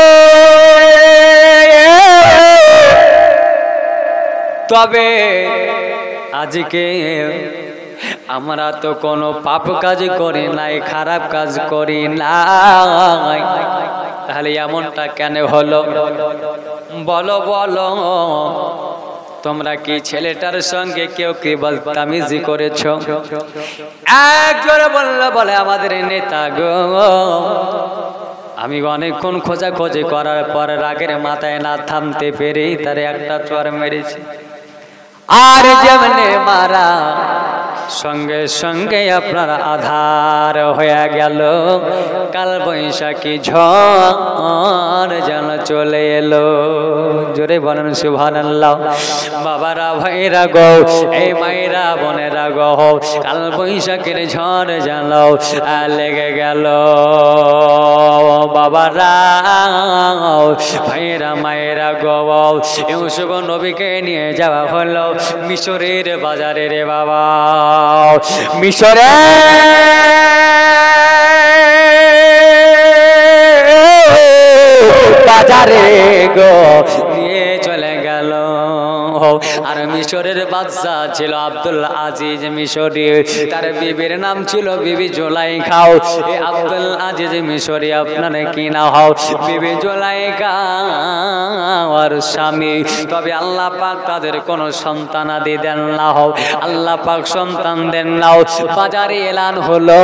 তবে আজকে আমরা তো কোনো পাপ কাজ করি নাই, খারাপ কাজ করি নাই, তাহলে এমনটা কেন হলো? বলো বলো, তোমরা কি ছেলেটার সঙ্গে কেউ কি বদতামিজি করেছ? একজন বলল, বলে আমাদের নেতা গো, আমি অনেকক্ষণ খোঁজাখুঁজি করার পর রাগের মাথায় না থামতে পেরে তারে একটা চর মেরেছি। আর যেমনে মারা সঙ্গে সঙ্গে আপনার আধার হয়ে গেল, কাল বৈশাখী ঝড় যেন চলে এলো। জোরে বলেন সুবহানাল্লাহ। বাবারা ভাইরা গো, এই মায়েরা বোনেরা গো, কাল বৈশাখীর ঝড় যেন লেগে গেল। বাবারা ভাইরা মায়েরা গো, ইউসুফ নবীকে নিয়ে যাওয়া হলো মিশরের বাজারে রে বাবা। মিশরে বাজারে গো নিয়ে চলে গেল। আর মিশরের বাদশা ছিল আব্দুল আজিজ মিশরি, তার বিবির নাম ছিল বিবি জুলাইখা। এ আব্দুল আজিজ মিশরি আপনার কি না হও বিবি জুলাইখা আর স্বামী। তবে আল্লাহ পাক তাদের কোনো সন্তানাদি দেন না, হও আল্লাহ পাক সন্তান দেন নাও। বাজারে এলান হলো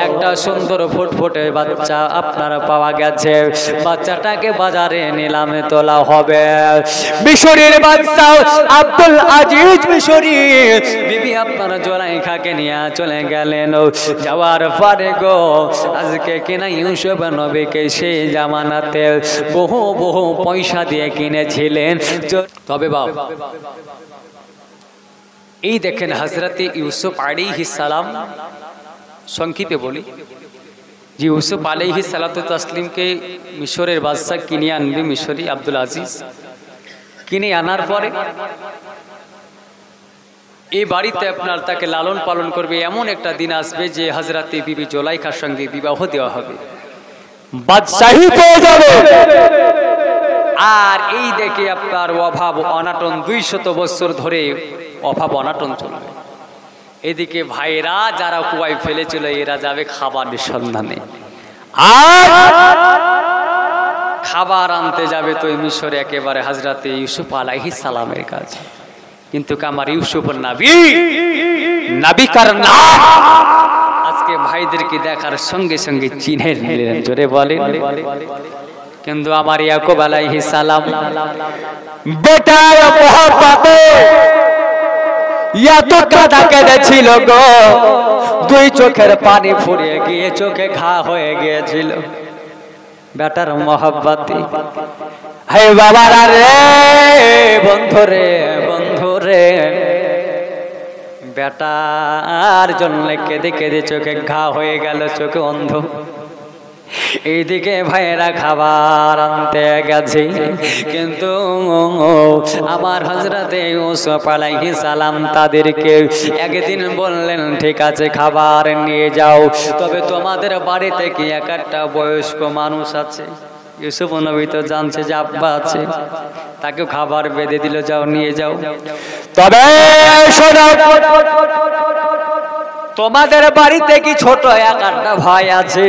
একটা সুন্দর ফুটফুটে বাচ্চা আপনার পাওয়া গেছে, বাচ্চাটাকে বাজারে নিলামে তোলা হবে। মিশরের বাদশা আব্দুল আজিজ মিশরি বিবি আপনার জুলাইখাকে নিয়ে চলে গেলেন। যাওয়ার পরে গো আজকে কিনা ইউসুফ নবীকে সেই জামানাতে বহু বহু পয়সা দিয়ে কিনেছিলেন। তবে বাবা এই দেখেন হযরতে ইউসুফ আলাইহিস সালাম, সংক্ষেপে বলি যে ইউসুফ আলাইহিস সালাতু তাসলিমকে মিশরের বাদশা কিনে আনবে মিশরি আব্দুল আজিজ। কিনে আনার পরে এই বাড়িতে আপনার তাকে লালন পালন করবে। এমন একটা দিন আসবে যে হযরতে বিবি জুলাইখার সঙ্গে বিবাহ দেওয়া হবে, বাদশাহী পেয়ে যাবে। আর এই দেখে আপনার অভাব অনাটন 200 বছর ধরে অভাব অনাটন চলবে। এদিকে ভাইরা যারা কুয়ায় ফেলেছিল এরা যাবে খাবারের সন্ধানে, আর খাবার আনতে যাবে তো মিশরে একেবারে হযরতে ইউসুফ আলাইহিস সালামের কাছে। কিন্তু আমার ইউসুফ নবী কার নাম আজকে ভাইদেরকে দেখার সঙ্গে সঙ্গে চিনে নিলেন। জোরে বলেন। কিন্তু আমার ইয়াকুব আলাইহিস সালাম বেটার মোহাব্বতে এত কাঁদা কেঁদেছিল গো, 2 চোখের পানি ফুরিয়ে গিয়ে চোখে ঘা হয়ে গিয়েছিল বেটার মোহাব্বতে। হে বাবারা রে, বন্ধুরে বন্ধুরে, বেটার জন্য কেঁদে কেঁদে চোখে ঘা হয়ে গেল, চোখে অন্ধ। এইদিকে ভাইয়েরা খাবার আনতে গেছে, কিন্তু আমার হযরতে ইউসুফ আলাইহিস সালাম তাদেরকে একদিন বললেন, ঠিক আছে খাবার নিয়ে যাও, তবে তোমাদের বাড়িতে কি একটা বয়স্ক মানুষ আছে? ইউসুফ নবী তো জানছে যে আব্বা আছে, তাকে খাবার বেঁধে দিল, যাও নিয়ে যাও। তবে শোনো, তোমাদের বাড়িতে কি ছোট একটা ভাই আছে?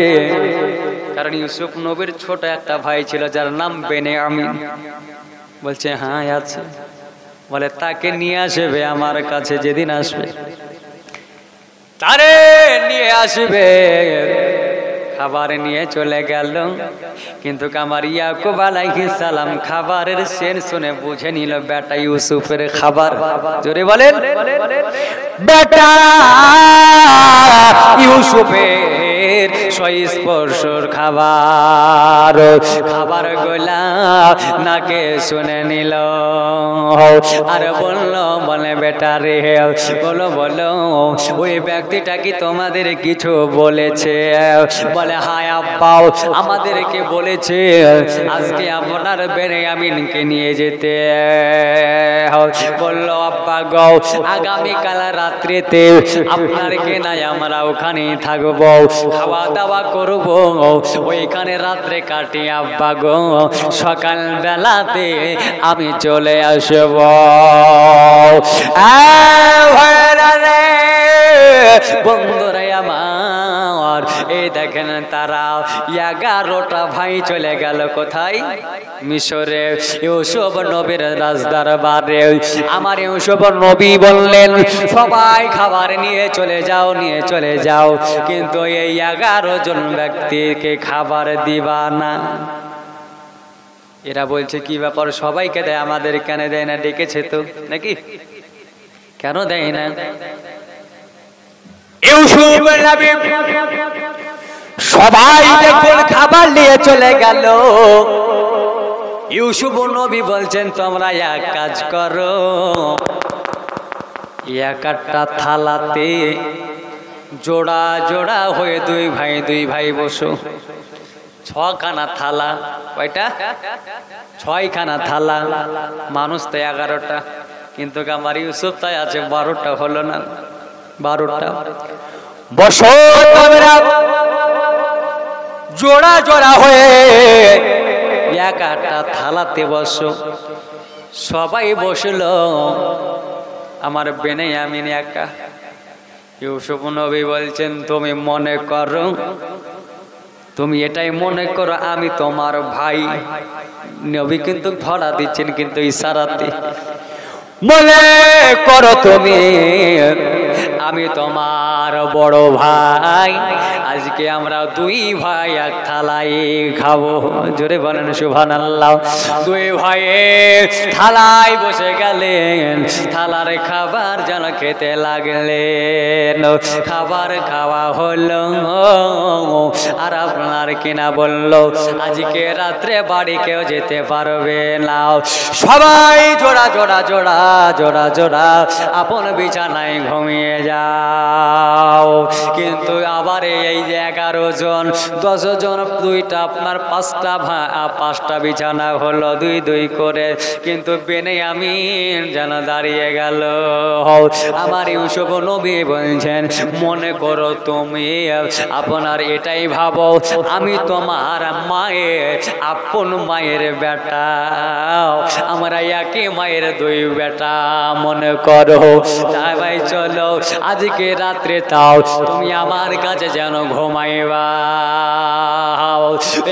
কারণ ইউসুফ নবীর ছোট একটা ভাই ছিল যার নাম বেনিয়ামিন। বলছে হ্যাঁ আছে। বলে তাকে নিয়ে আসবে আমার কাছে, যেদিন আসবে তারে নিয়ে আসবে, খাবার নিয়ে চলে গেল। কিন্তু আমার ইয়াকুব আলাইহিস সালাম খাবারের সেন শুনে বুঝে নিল বেটা ইউসুফের খাবার। জোরে বলেন, বেটা ইউসুফের স্পর্শর খাবার। খাবার গোলা নাকে শুনে নিল আর বলল, বলে বেটা রে, বলো বলো ওই ব্যক্তিটা কি তোমাদের কিছু বলেছে? বলে হায় আব্বা, আমাদেরকে বলেছে আজকে আপনার বেনিয়ামিনকে নিয়ে যেতে। বলল আব্বা গো, আগামীকাল রাত্রিতে আপনার কে নাই আমরা ওখানে থাকবো, খাওয়া দাওয়া করবো, ওইখানে রাত্রে কাটি আব্বা গো, সকাল বেলাতে আমি চলে আসব। বন্ধুরা আমার, এই দেখেন তারা 11টা ভাই চলে গেল কোথায়? মিশরে। ইউসুফ নবীর রাজদরবারে আমার ইউসুফ নবী বললেন সবাই খাবার নিয়ে চলে যাও, নিয়ে চলে যাও, কিন্তু এই 11 জন ব্যক্তিকে খাবার দিবা না। এরা বলছে কি ব্যাপার, সবাইকে দেয়, আমাদের কেন দেয় না? ডেকেছে তো নাকি, কেন দেয় না? ইউসুফ নবী সবাই যখন খাবার নিয়ে চলে গেল, ইউসুফ নবী বলছেন তোমরা এক কাজ করো, একটা থালাতে জোড়া জোড়া হয়ে দুই ভাই বসো। 6খানা থালা, কয়টা? 6খানা থালা, মানুষ তো 11টা, কিন্তু আমার ইউসুফ তাই আছে 12টা, হলো না 12টা। বসো তোমরা জোড়া জোড়া হয়ে একটা থালাতে বসো। সবাই বসলো, আমার বেনিয়ামিন একা। ইউসুফ নবী বলছেন তুমি মনে করো, তুমি এটাই মনে করো আমি তোমার ভাই। নবী কিন্তু ধরা দিচ্ছেন, কিন্তু ইশারাতে মনে করো তুমি আমি তোমার বড় ভাই, আজকে আমরা দুই ভাই এক থালায় খাবো। জোরে বলেন সুবহানাল্লাহ। দুই ভাই থালায় বসে গেলেন, থালার খাবার যেন খেতে লাগলেন। খাবার খাওয়া হলো, আর আপনার কিনা বললো আজকে রাত্রে বাড়ি কেউ যেতে পারবে না, সবাই জোড়া জোড়া জোড়া জোড়া জোড়া আপন বিছানায় ঘুমিয়ে যাও। কিন্তু আবার এই যে 11 জন 10 জন, দুইটা আপনার 5টা বিছানা হলো, 2 করে, কিন্তু বেনিয়ামিন যেন দাঁড়িয়ে গেল। আমার ইউসুফ নবী বলছেন মনে করো তুমি আপনার এটাই ভাবো আমি তোমার মায়ের আপন মায়ের বেটা, আমরা একই মায়ের 2 বেটা মনে করো। তাই ভাই চলো আজকে রাত্রে তাও তুমি আমার কাছে যেন ঘুমাইবা।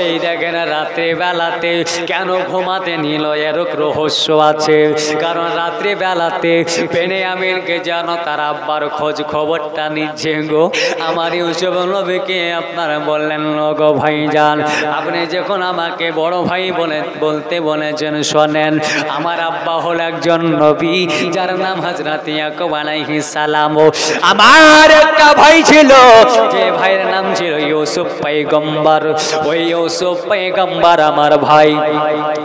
এই দেখেন রাত্রে বেলাতে কেন ঘুমাতে নিল, এর রহস্য আছে। কারণ রাত্রে বেলাতে বেনিয়ামিনকে যেন তার আব্বার খোঁজ খবরটা নিচ্ছে গো। আমার ইউসুফ নবীকে আপনারা বললেন গো ভাইজান, আপনি যখন আমাকে বড় ভাই বলতে বলেছেন, শোনেন আমার আব্বা হল একজন নবী, যার নাম হযরত ইয়াকুব আলাইহিস সালাম। আমার একটা ভাই ছিল, যে ভাইয়ের নাম ছিল ইউসুফ পয়গম্বর। ওই ইউসুফ পয়গম্বর আমার ভাই।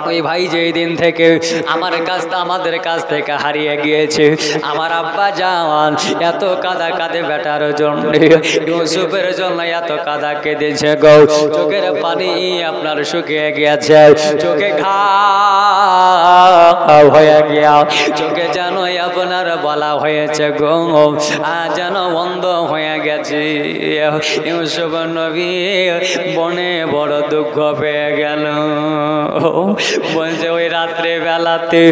ওই ভাই যেই দিন থেকে আমাদের কাছ থেকে হারিয়ে গিয়েছে, আমার আব্বা জান এত কাঁদা কাঁদে বেটার জন্য, ইউসুফের জন্য এত কাঁদা কেঁদেছে গো। চোখের পানি আপনার শুকিয়ে গিয়েছে, চোখে ঘাও হয়ে গিয়া, চোখে যেন আপনার বলা হয়েছে গো, যেন বন্ধ হয়ে গেছে। ইউসুফ নবী বনে বড় দুঃখ পেয়ে গেল। বলছে ওই রাত্রে বেলাতে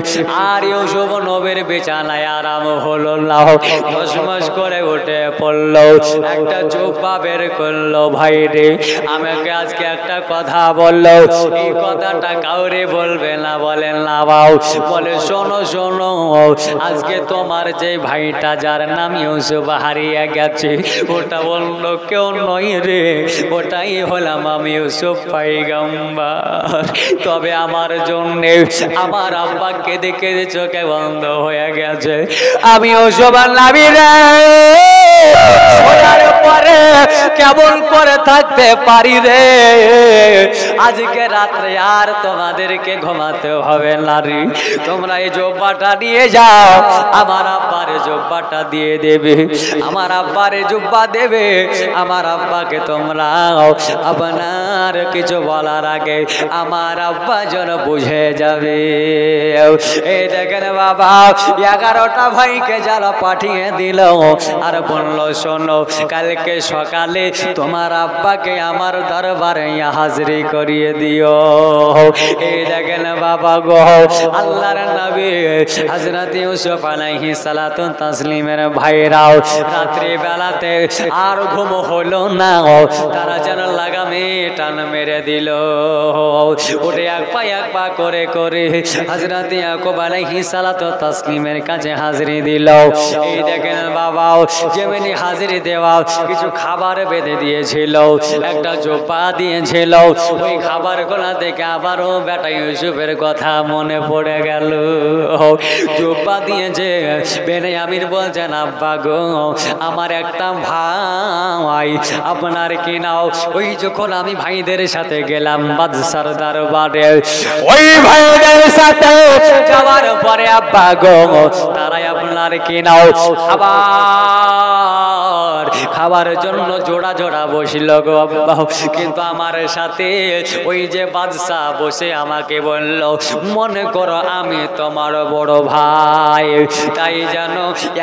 আর ইউসুফ নবীর বিছানায় আরাম হলো না, ধসমস করে উঠে পড়লো, একটা জুব্বা বের করলো। ভাই রে, আমাকে আজকে একটা কথা বললো, এই কথাটা কাউরে বলবে না। বলেন না বাউ, বলে শোনো শোনো আজকে তোমার যে ভাইটা যার নাম ইউসুফ হারিয়ে গেছে ওটা অন্য কেউ নয় রে, ওটাই হলাম আমি ইউসুফ পয়গম্বর। তবে আমার জন্য আমার আব্বা কেঁদে কেঁদে চোখে বন্ধ হয়ে গেছে, আমি ইউসুফ নবী রে পরে কেমন করে থাকতে পারি রে। আজকে রাত্রে আর তোমাদেরকে ঘুমাতে হবে না রে, তোমরা এই জুব্বাটা নিয়ে যাও, আমার আব্বার জুব্বাটা দিয়ে দেবে, আমার আব্বারে জুব্বা দেবে, আমার আব্বাকে তোমরা আপনার কিছু বলার আগে আমার আব্বা যেন বুঝে যাবে। এই দেখেন বাবা 11টা ভাইকে যারা পাঠিয়ে দিল আর বললো শোনো কালকে সকালে তোমার আব্বাকে আমার দরবারে হাজিরি করিয়ে দিও। এই দেখেন বাবা গো আল্লাহর নবী হযরত ইউসুফ আলাইহিস সালাতু তাসলিমের ভাইরাও রাত্রি বেলাতে আর ঘুম হলো না, তারা যেন লাগামে টান মেরে দিল। উঠে এক পা করে করে হযরত ইয়াকুব আলাইহিস সালাতু তাসলিমের কাছে হাজিরি দিল। এই দেখেন বাবা যেমনি হাজিরি দেওয়া কিছু খাবার বেঁধে দিয়েছিল, একটা জোপা দিয়েছিল, ওই খাবারগুলো দেখে আবারও বেটা ইউসুফের কথা মনে পড়ে গেল। জোপা দিয়েছে বেনিয়ামিন বলছেন আব্বা গো আমার একটা ভাই আপনার কি নাও, ওই যখন আমি ভাইদের সাথে গেলাম বাদশার দরবারে, ওই ভাইদের সাথে যাওয়ার পরে আব্বা গো তারাই আপনার কি নাও খাবার জন্য জোড়া জোড়া বসিল গো আব্বা, কিন্তু আমার সাথে ওই যে বাদশা বসে আমাকে বলল মনে করো আমি তোমার বড় ভাই, তাই যেন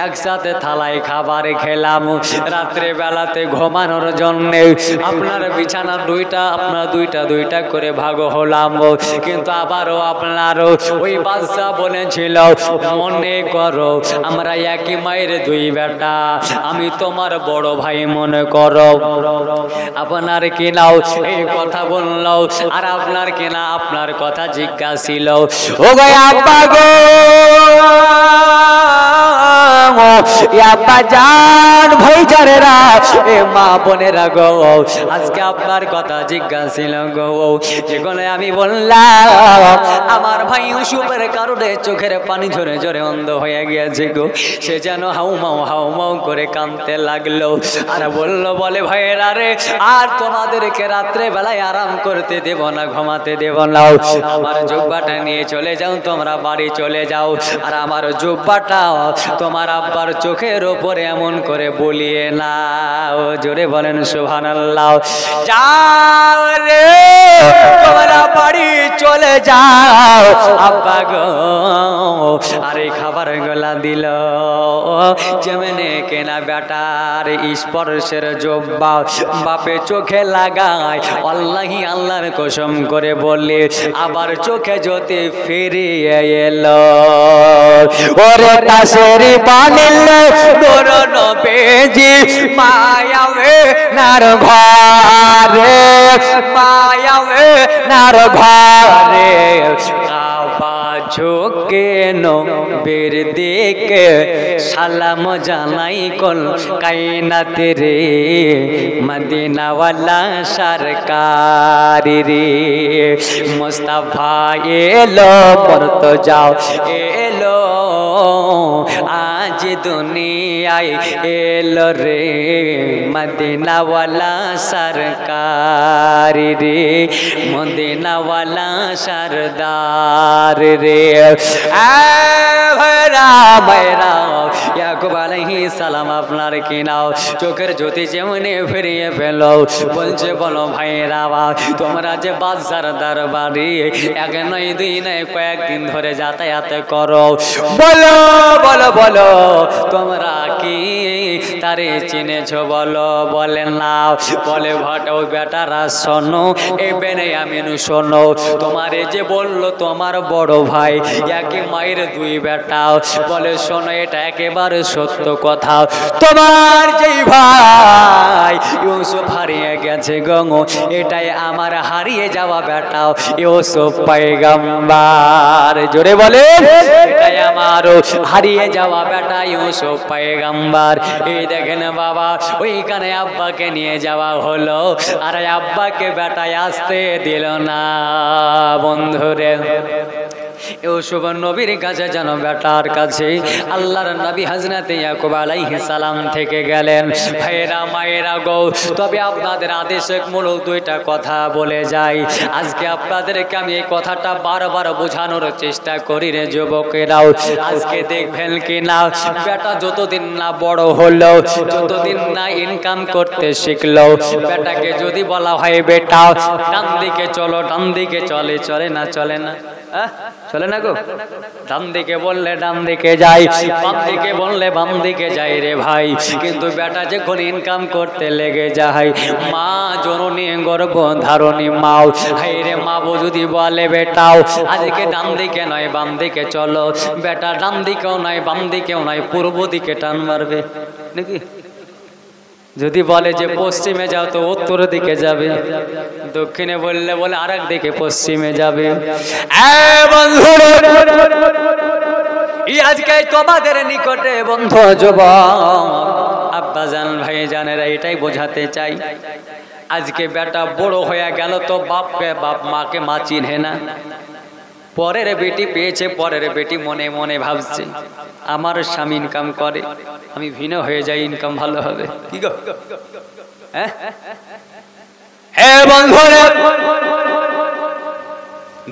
একসাথে থালায় খাবার খেলাম। রাত্রে বেলাতে ঘুমানোর জন্য আপনার বিছানা আপনার দুইটা করে ভাগ হলাম, কিন্তু আবারও আপনারও ওই বাদশা বলেছিল মনে করো আমরা একই মায়ের দুই বেটা, আমি তোমার বড় ভাই মনে করো। আপনার কি নাও এই কথা বললো আর আপনার কি না আপনার কথা জিজ্ঞাসা ছিল। ও গো আব্বা গো আব্বা জান ভাই জানেরা এ মা বোনেরা গো আজকে আপনার কথা জিজ্ঞাসা ছিল গো, যেখানে আমি বললাম আমার ভাই ইউসুফের কারণে চোখের পানি ঝরে ঝরে অন্ধ হয়ে গিয়েছে গো, সে যেন হাউমাউ করে কাঁদতে লাগলো আর বলে ভাইয়েরা রে আর তোমাদেরকে রাত্রে বেলায় আরাম করতে দেব না, ঘুমাতে দেব না, আমার জুব্বাটা নিয়ে চলে যাও, তোমরা বাড়ি চলে যাও, আর আমার জুব্বাটা তোমার আব্বার চোখের ওপরে এমন করে বলিয়ে নাও। জোরে বলেন সুবহানাল্লাহ। যাও রে তোমরা বাড়ি চলে যাও আব্বা গো। আর এই খাবার গলা দিল যেমনে কেনা বেটার স্পর্শের জব্বা বাপে চোখে লাগায়, আল্লাহি আল্লাহর কসম করে বললে আবার চোখে জ্যোতি ফিরিয়ে এলো। ওরে তাসেরি বানিল নূর নবীজি মায়াবে নার ঘরে, মায়াবে নার ঘরে ঝোঁকে নবীর দিকে সালাম জানাই কল কায়নাতে রে মদিনাওয়ালা সরকার রে, মুস্তাফা এলো পরত যাও এলো আজ দুনিয়ায় এলো রে মদিনাওয়ালা সরকার রে, মদিনাওয়ালা সরদার রে। ইয়াকুব আলাইহিস সালাম আপনার কি নাও চোখের জ্যোতি যেমনি ফিরিয়ে পেল, বলছে বলো ভাইরা তোমরা যে বাদশার দরবারে এক নয় দুই নয় কয়েকদিন ধরে যাতায়াত করো, বলো বলো বলো তোমরা কি তারে চিনেছ বলো, বলে না। বলে ভট্ট বেটারা শোনো, এ বেনিয়ামিন শোনো, তোমারে যে বললো তোমার বড় ভাই একই মায়ের দুই বেটা, বলে শোনো এটা একেবারে সত্য কথা। তোমার যেই ভাই ইউসুফ হারিয়ে গেছে গো, এটাই আমার হারিয়ে যাওয়া বেটা ইউসুফ পয়গম্বর। জোরে বলে, এটাই আমার হারিয়ে যাওয়া বেটা ইউসুফ পয়গম্বর। এই দেখেন বাবা, ওইখানে আব্বাকে নিয়ে যাওয়া হলো, আর আব্বাকে বেটায় আসতে দিল না। বন্ধুরে, ইউসুফ নবীর কাছে যেন বেটার কাছে আল্লাহর নবী হযরত ইয়াকুব আলাইহিস সালাম থেকে গেলেন। ভাইরা মায়েরা গো, তবে আপনাদের আদেশে মূল দুইটা কথা বলে যাই। আজকে আপনাদেরকে আমি এই কথাটা বারবার বোঝানোর চেষ্টা করি রে যুবকেরাও। আজকে দেখবেন কি না, বেটা যতদিন না বড় হলো, যতদিন না ইনকাম করতে শিখলো, বেটাকে যদি বলা হয় বেটা ডান দিকে চলো, ডান দিকে চলে, চলে না? চলে না? চলে না গো? ডান দিকে বললে ডান দিকে যাই, বাম দিকে বললে বাম দিকে যাই রে ভাই। কিন্তু বেটা যখন ইনকাম করতে লেগে যায়, মা জননী গর্ভ ধারণী মাও, হাই রে মা যদি বলে বেটাও আজকে ডান দিকে নয় বাম দিকে চলো, বেটা ডান দিকেও নয় বাম দিকেও নয় পূর্ব দিকে টান মারবে নাকি? যদি বলে যে পশ্চিমে যাও তো উত্তর দিকে যাবে, দক্ষিণে বললে বলে আরেক দিকে পশ্চিমে যাবে। আজকে তোমাদের নিকটে বন্ধু যুবক আব্বা জান ভাই জানেরা এটাই বোঝাতে চাই। আজকে বেটা বড় হয়ে গেল তো বাপকে বাপ, মাকে মা চিনহে না। পরের বেটি পেয়েছে, পরের বেটি মনে মনে ভাবছে আমার স্বামী ইনকাম করে, আমি ভিন্ন হয়ে যাই, ইনকাম ভালো হবে। কি গো?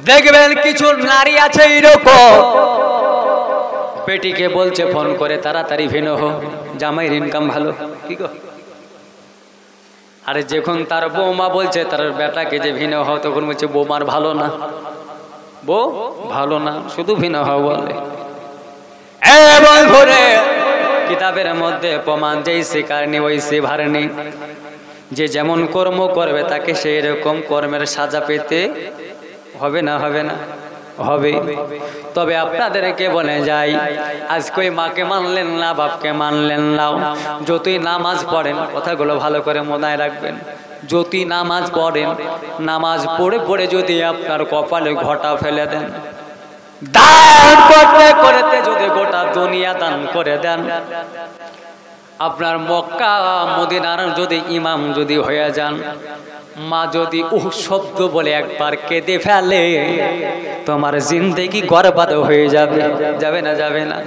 দেখবেন কিছু নারী আছে এরকম, বেটিকে বলছে ফোন করে তাড়াতাড়ি ভিন্ন হো, জামাইয়ের ইনকাম ভালো। কি গো? আরে যখন তার বৌমা বলছে তার বেটাকে যে ভিন্ন হও, তখন বলছে বৌমার ভালো না, বউ ভালো না, শুধু ভিন্ন হও বলে। কিতাবের মধ্যে প্রমাণ, যেই শিকারনি ওই সে ভারনি, যে যেমন কর্ম করবে তাকে সেই রকম কর্মের সাজা পেতে হবে না? হবে না? হবে। তবে আপনাদেরকে বলে যাই, আজকে ওই মাকে মানলেন না, বাপকে মানলেন না, যতই নামাজ পড়েন, কথাগুলো ভালো করে মনে রাখবেন, যতই নামাজ পড়েন, নামাজ পড়ে পড়ে যদি আপনার কপালে ঘটা ফেলে দেন, দান করতে করতে যদি গোটা দুনিয়া দান করে দেন, আপনার মক্কা মদিনার যদি ইমাম যদি হয়ে যান, মা যদি শব্দ বলে একবার কেঁদে ফেলে, তোমার জিন্দেগি বরবাদ হয়ে যাবে। যাবে না? যাবে না?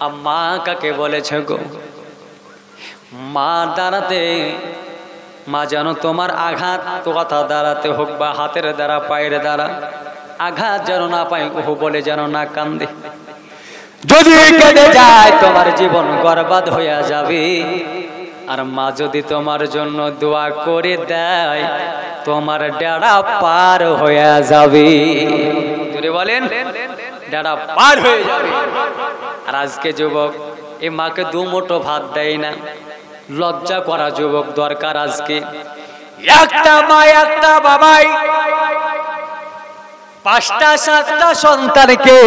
আর মা কাকে বলেছে গো? মা দাঁড়াতে, মা যেন তোমার আঘাত কথা দাঁড়াতে হোক বা হাতের দ্বারা পায়ের দ্বারা আঘাত যেন না পায়, ওহ বলে যেন না কান্দে। যদি কেঁদে যায় তোমার জীবন বরবাদ হয়ে যাবে। আর মা যদি তোমার জন্য দোয়া করে দেয়, তোমার ডেরা পার হয়ে যাবে। যদি বলেন ডেরা পার হয়ে যাবে। আর আজকে যুবক এই মাকে দু মুঠো ভাত দেয় না, লজ্জা করা যুবক দরকার। আজকে একটা মা একটা বাবাই 5টা 7টা সন্তানকে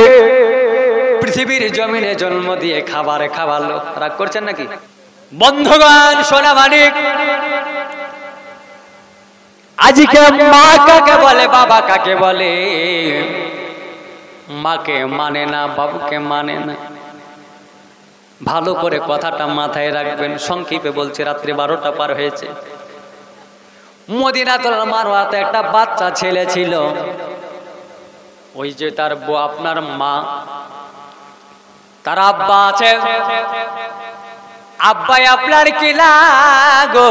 পৃথিবীর জমিনে জন্ম দিয়ে খাবার খাওয়ালো। রাগ করছেন নাকি বন্ধুগণ? সোনা মানিক, আজকে মা কাকে বলে, বাবা কাকে বলে? মাকে মানে না, বাবুকে মানে না। ভালো করে কথাটা মাথায় রাখবেন। সংক্ষেপে বলছে, রাত্রি 12টা পার হয়েছে। মদিনাতুল মারওয়াতে একটা বাচ্চা ছেলে ছিল। ওই যে তার আপনার মা, তার আব্বা আছে। আব্বাই আপনার কি লাগো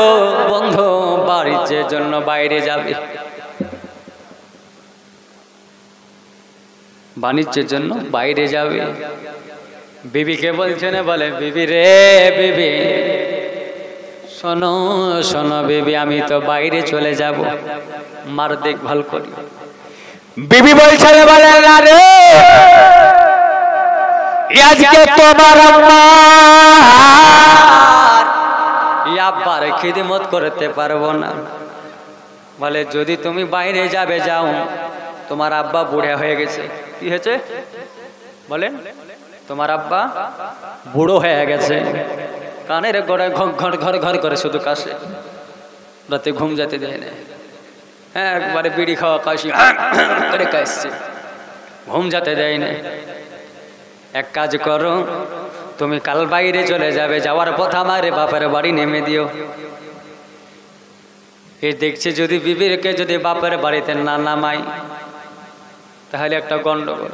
বন্ধু, বাড়ির জন্য বাইরে যাবে, বাণিজ্যের জন্য বাইরে যাবে। বিবিকে বলছে না, বলে বিবি রে বিবি, শোনো শোনো বিবি, আমি তো বাইরে চলে যাব, মার দেখভাল করি। বিবি বলছে না, বলে না রে, আজকে তোমার মার আব্বার খিদমত করতে পারবো না। বলে যদি তুমি বাইরে যাবে যাও, তোমার আব্বা বুড়া হয়ে গেছে। কি হয়েছে বলেন? তোমার আব্বা বুড়ো হয়ে গেছে, কানের গোড়ায় ঘর ঘর ঘর করে শুধু কাশে, রাতে ঘুম যেতে দেয় না। হ্যাঁ, একবারে বিড়ি খাওয়া কাশি করে কাশছে, ঘুম যেতে দেয় না। এক কাজ করো, তুমি কাল বাইরে চলে যাবে, যাওয়ার পথ আমার বাপের বাড়ি নেমে দিও। এ দেখছি যদি বিবিরকে যদি বাপের বাড়িতে না নামাই তাহলে একটা গন্ডগোল।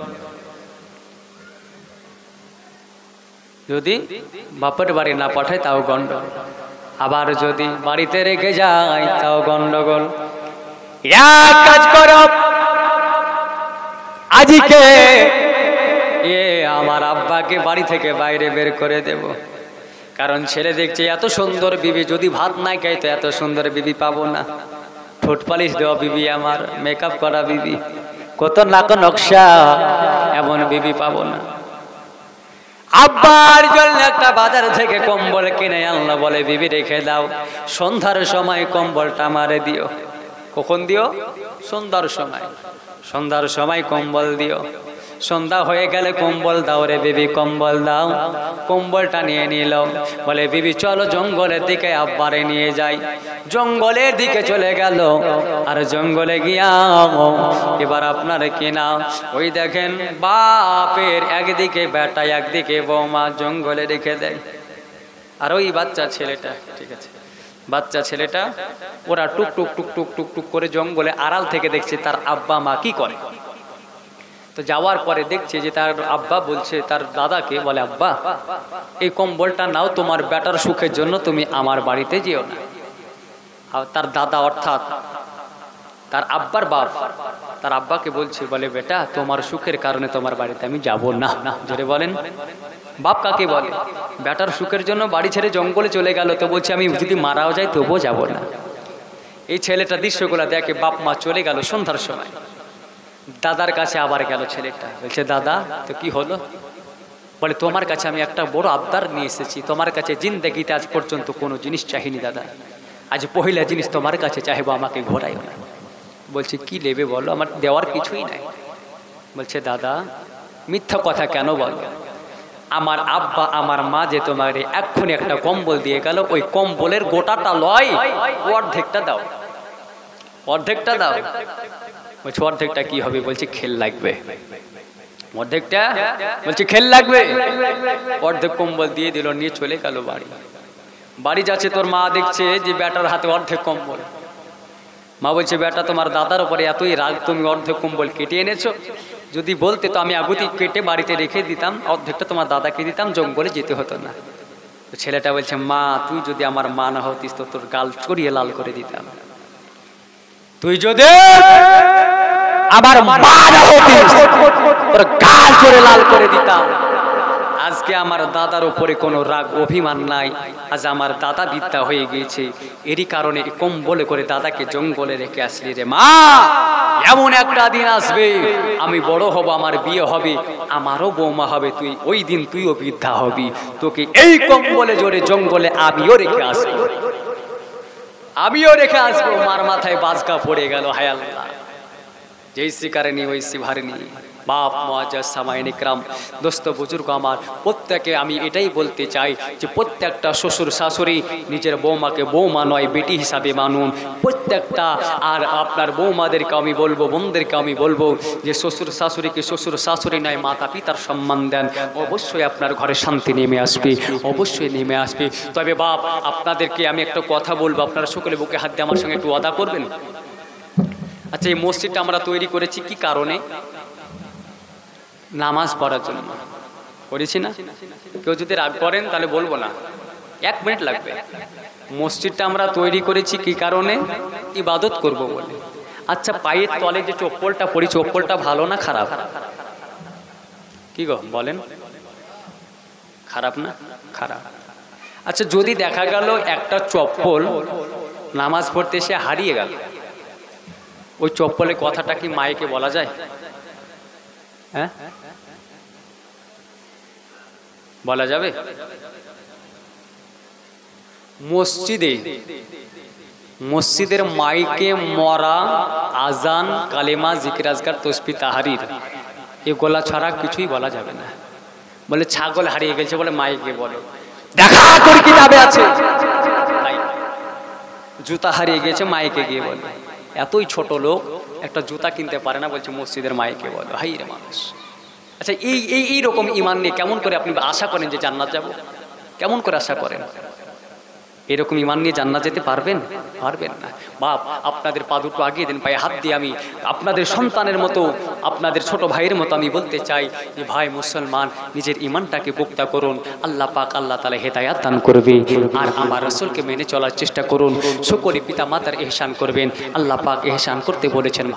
যদি বাপের বাড়ি না পাঠায় তাও গন্ডগোল, আবার যদি বাড়িতে রেখে যায় তাও গন্ডগোল। এক কাজ করো, আজকে আমার আব্বাকে বাড়ি থেকে বাইরে বের করে দেব। কারণ ছেলে দেখছে এত সুন্দর বিবি, যদি ভাত নাই খাই তো এত সুন্দর বিবি পাবো না। ঠোঁট পালিশ দেওয়া বিবি, আমার মেকআপ করা বিবি, কত নাক নকশা, এমন বিবি পাবো না। আব্বার জন্য একটা বাজার থেকে কম্বল কিনে আনলো, বলে বিবি রেখে দাও, সন্ধ্যার সময় কম্বলটা আমারে দিও। কখন দিও? সন্ধ্যার সময়। সন্ধ্যার সময় কম্বল দিও। সন্ধ্যা হয়ে গেলে কম্বল দাও রে বিবি, কম্বল দাও। কম্বলটা নিয়ে নিল, বলে বিবি চলো জঙ্গলের দিকে আব্বারে নিয়ে যাই। জঙ্গলের দিকে চলে গেল, আর জঙ্গলে গিয়া এবার আপনার কিনা ওই দেখেন বাপের একদিকে বেটা একদিকে বৌমা জঙ্গলে রেখে দেয়। আর ওই বাচ্চা ছেলেটা, ঠিক আছে, বাচ্চা ছেলেটা ওরা টুক টুক টুক টুক টুক টুক করে জঙ্গলে আড়াল থেকে দেখছে তার আব্বা মা কি করে। তো যাওয়ার পরে দেখছে যে তার আব্বা বলছে তার দাদাকে, বলে আব্বা এই কম্বলটা নাও, তোমার বেটার সুখের জন্য তুমি আমার বাড়িতে যেও না। আর তার দাদা অর্থাৎ তার আব্বার বাপ তার আব্বাকে বলছে, বলে বেটা তোমার সুখের কারণে তোমার বাড়িতে আমি যাব না। জোরে বলেন। বাপ কাকে বলে? বেটার সুখের জন্য বাড়ি ছেড়ে জঙ্গলে চলে গেল, তো বলছে আমি যদি মারাও যাই তবুও যাব না। এই ছেলেটা দৃশ্যগুলা দেখে, বাপ মা চলে গেল সন্ধ্যার সময়। দাদার কাছে আবার গেল ছেলেটা, বলছে দাদা তো কি হলো? বলে তোমার কাছে আমি একটা বড় আবদার নিয়ে এসেছি, তোমার কাছে জিন্দেগিতে আজ পর্যন্ত কোনো জিনিস চাহিনি দাদা, আজ পহিলা জিনিস তোমার কাছে চাইবো, আমাকে ঘোরাইও না। বলছে কি নেবে বলো, আমার দেওয়ার কিছুই নাই। বলছে দাদা মিথ্যা কথা কেন বলো? আমার আব্বা আমার মা যে তোমার এক্ষুনি একটা কম্বল দিয়ে গেল, ওই কম্বলের গোটাটা লয়, অর্ধেকটা দাও, অর্ধেকটা দাও। বলছে অর্ধেকটা কি হবে? বলছে খেল লাগবে। অর্ধেকটা বলছে খেল লাগবে। অর্ধেক কম্বল দিয়ে দিল, নিয়ে চলে গেল বাড়ি। বাড়ি যাচ্ছে, তোর মা দেখছে যে বেটার হাতে অর্ধেক কম্বল। মা বলছে বেটা তোমার দাদার উপরে এতই রাগ, তুমি অর্ধেক কম্বল কেটে এনেছো, যদি বলতে তো আমি আগুতি কেটে বাড়িতে রেখে দিতাম, অর্ধেকটা তোমার দাদাকে দিতাম, জঙ্গলে যেতে হতো না। তো ছেলেটা বলছে মা তুই যদি আমার মা না হতিস তো তোর গাল চড়িয়ে লাল করে দিতাম, তুই যদি আমার মা না হতিস তোর গাল চড়ে লাল করে দিতাম। আজকে আমার দাদার উপরে কোনো রাগ অভিমান নাই, আজ আমার দাদা বিদ্যা হয়ে গিয়েছে, এরই কারণে কম্বলে করে দাদাকে জঙ্গলে রেখে আসলি রে মা। এমন একটা দিন আসবে আমি বড় হব, আমার বিয়ে হবে, আমারও বৌমা হবে, তুই ওই দিন তুইও বৃদ্ধা হবি, তোকে এই কম্বলে জোরে জঙ্গলে আমিও রেখে আসবো, আমিও রেখে আসবো। মার মাথায় বাজকা পড়ে গেল। হায় আল্লাহ, যেই শিকারেনি ওই শিভারেনি। বাপ মুআজ্জাজ সামাইন ইকরাম, দোস্ত বুজুর্গ আমার, প্রত্যেকে আমি এটাই বলতে চাই যে প্রত্যেকটা শ্বশুর শাশুড়ি নিজের বৌমাকে বৌমা নয় বেটি হিসাবে মানুন প্রত্যেকটা। আর আপনার বৌমাদেরকে আমি বলবো, বোনদেরকে আমি বলবো যে শ্বশুর শাশুড়িকে শ্বশুর শাশুড়ি নয় মাতা পিতার সম্মান দেন, অবশ্যই আপনার ঘরে শান্তি নেমে আসবে, অবশ্যই নেমে আসবে। তবে বাপ আপনাদেরকে আমি একটা কথা বলবো, আপনারা সকলে বুকে হাত দিয়ে আমার সঙ্গে একটু ওয়াদা করবেন। আচ্ছা এই মসজিদটা আমরা তৈরি করেছি কি কারণে? নামাজ পড়ার জন্য করেছি না? কেউ যদি রাগ করেন তাহলে বলবো না, 1 মিনিট লাগবে। মসজিদটা আমরা তৈরি করেছি কি কারণে? ইবাদত করব বলে। আচ্ছা পায়ের তলে যে চপ্পলটা পরি, চপ্পলটা ভালো না খারাপ? কি গো বলেন, খারাপ না? খারাপ। আচ্ছা যদি দেখা গেল একটা চপ্পল নামাজ পড়তে এসে হারিয়ে গেল, ওই চপ্পলের কথাটা কি মাইকে বলা যায়? হ্যাঁ বলা যাবে? মসজিদের মাইকে মরা আজান, কালেমা, জিকির আজকার, তসবিহ, তাহরির এগুলা ছাড়া কিছুই বলা যাবে না। বলে ছাগল হারিয়ে গেছে বলে মাইকে বলে, দেখা করি কিতাবে আছে। জুতা হারিয়ে গেছে মাইকে গিয়ে বলে, এতই ছোট লোক একটা জুতা কিনতে পারে না, বলছে মসজিদের মাইকে বলে। হাই রে মানুষ! আচ্ছা, এই রকম ইমান নিয়ে কেমন করে আপনি আশা করেন যে জান্নাত যাব? কেমন করে আশা করেন? এরকম ইমান নিয়ে জান্নাত যেতে পারবেন? পারবেন না। বাপ, আপনাদের পা দুটো আগিয়ে দেন, পায়ে হাত দিয়ে আমি আপনাদের সন্তানের মতো, আপনাদের ছোট ভাইয়ের মতো আমি বলতে চাই যে ভাই মুসলমান, নিজের ইমানটাকে পোক্তা করুন। আল্লাহ পাক আল্লাহ তাআলা হেদায়াত দান করবে। আর আমার রাসূলকে মেনে চলার চেষ্টা করুন। সকলে পিতা মাতার ইহসান করবেন। আল্লাহ পাক ইহসান করতে বলেছেন।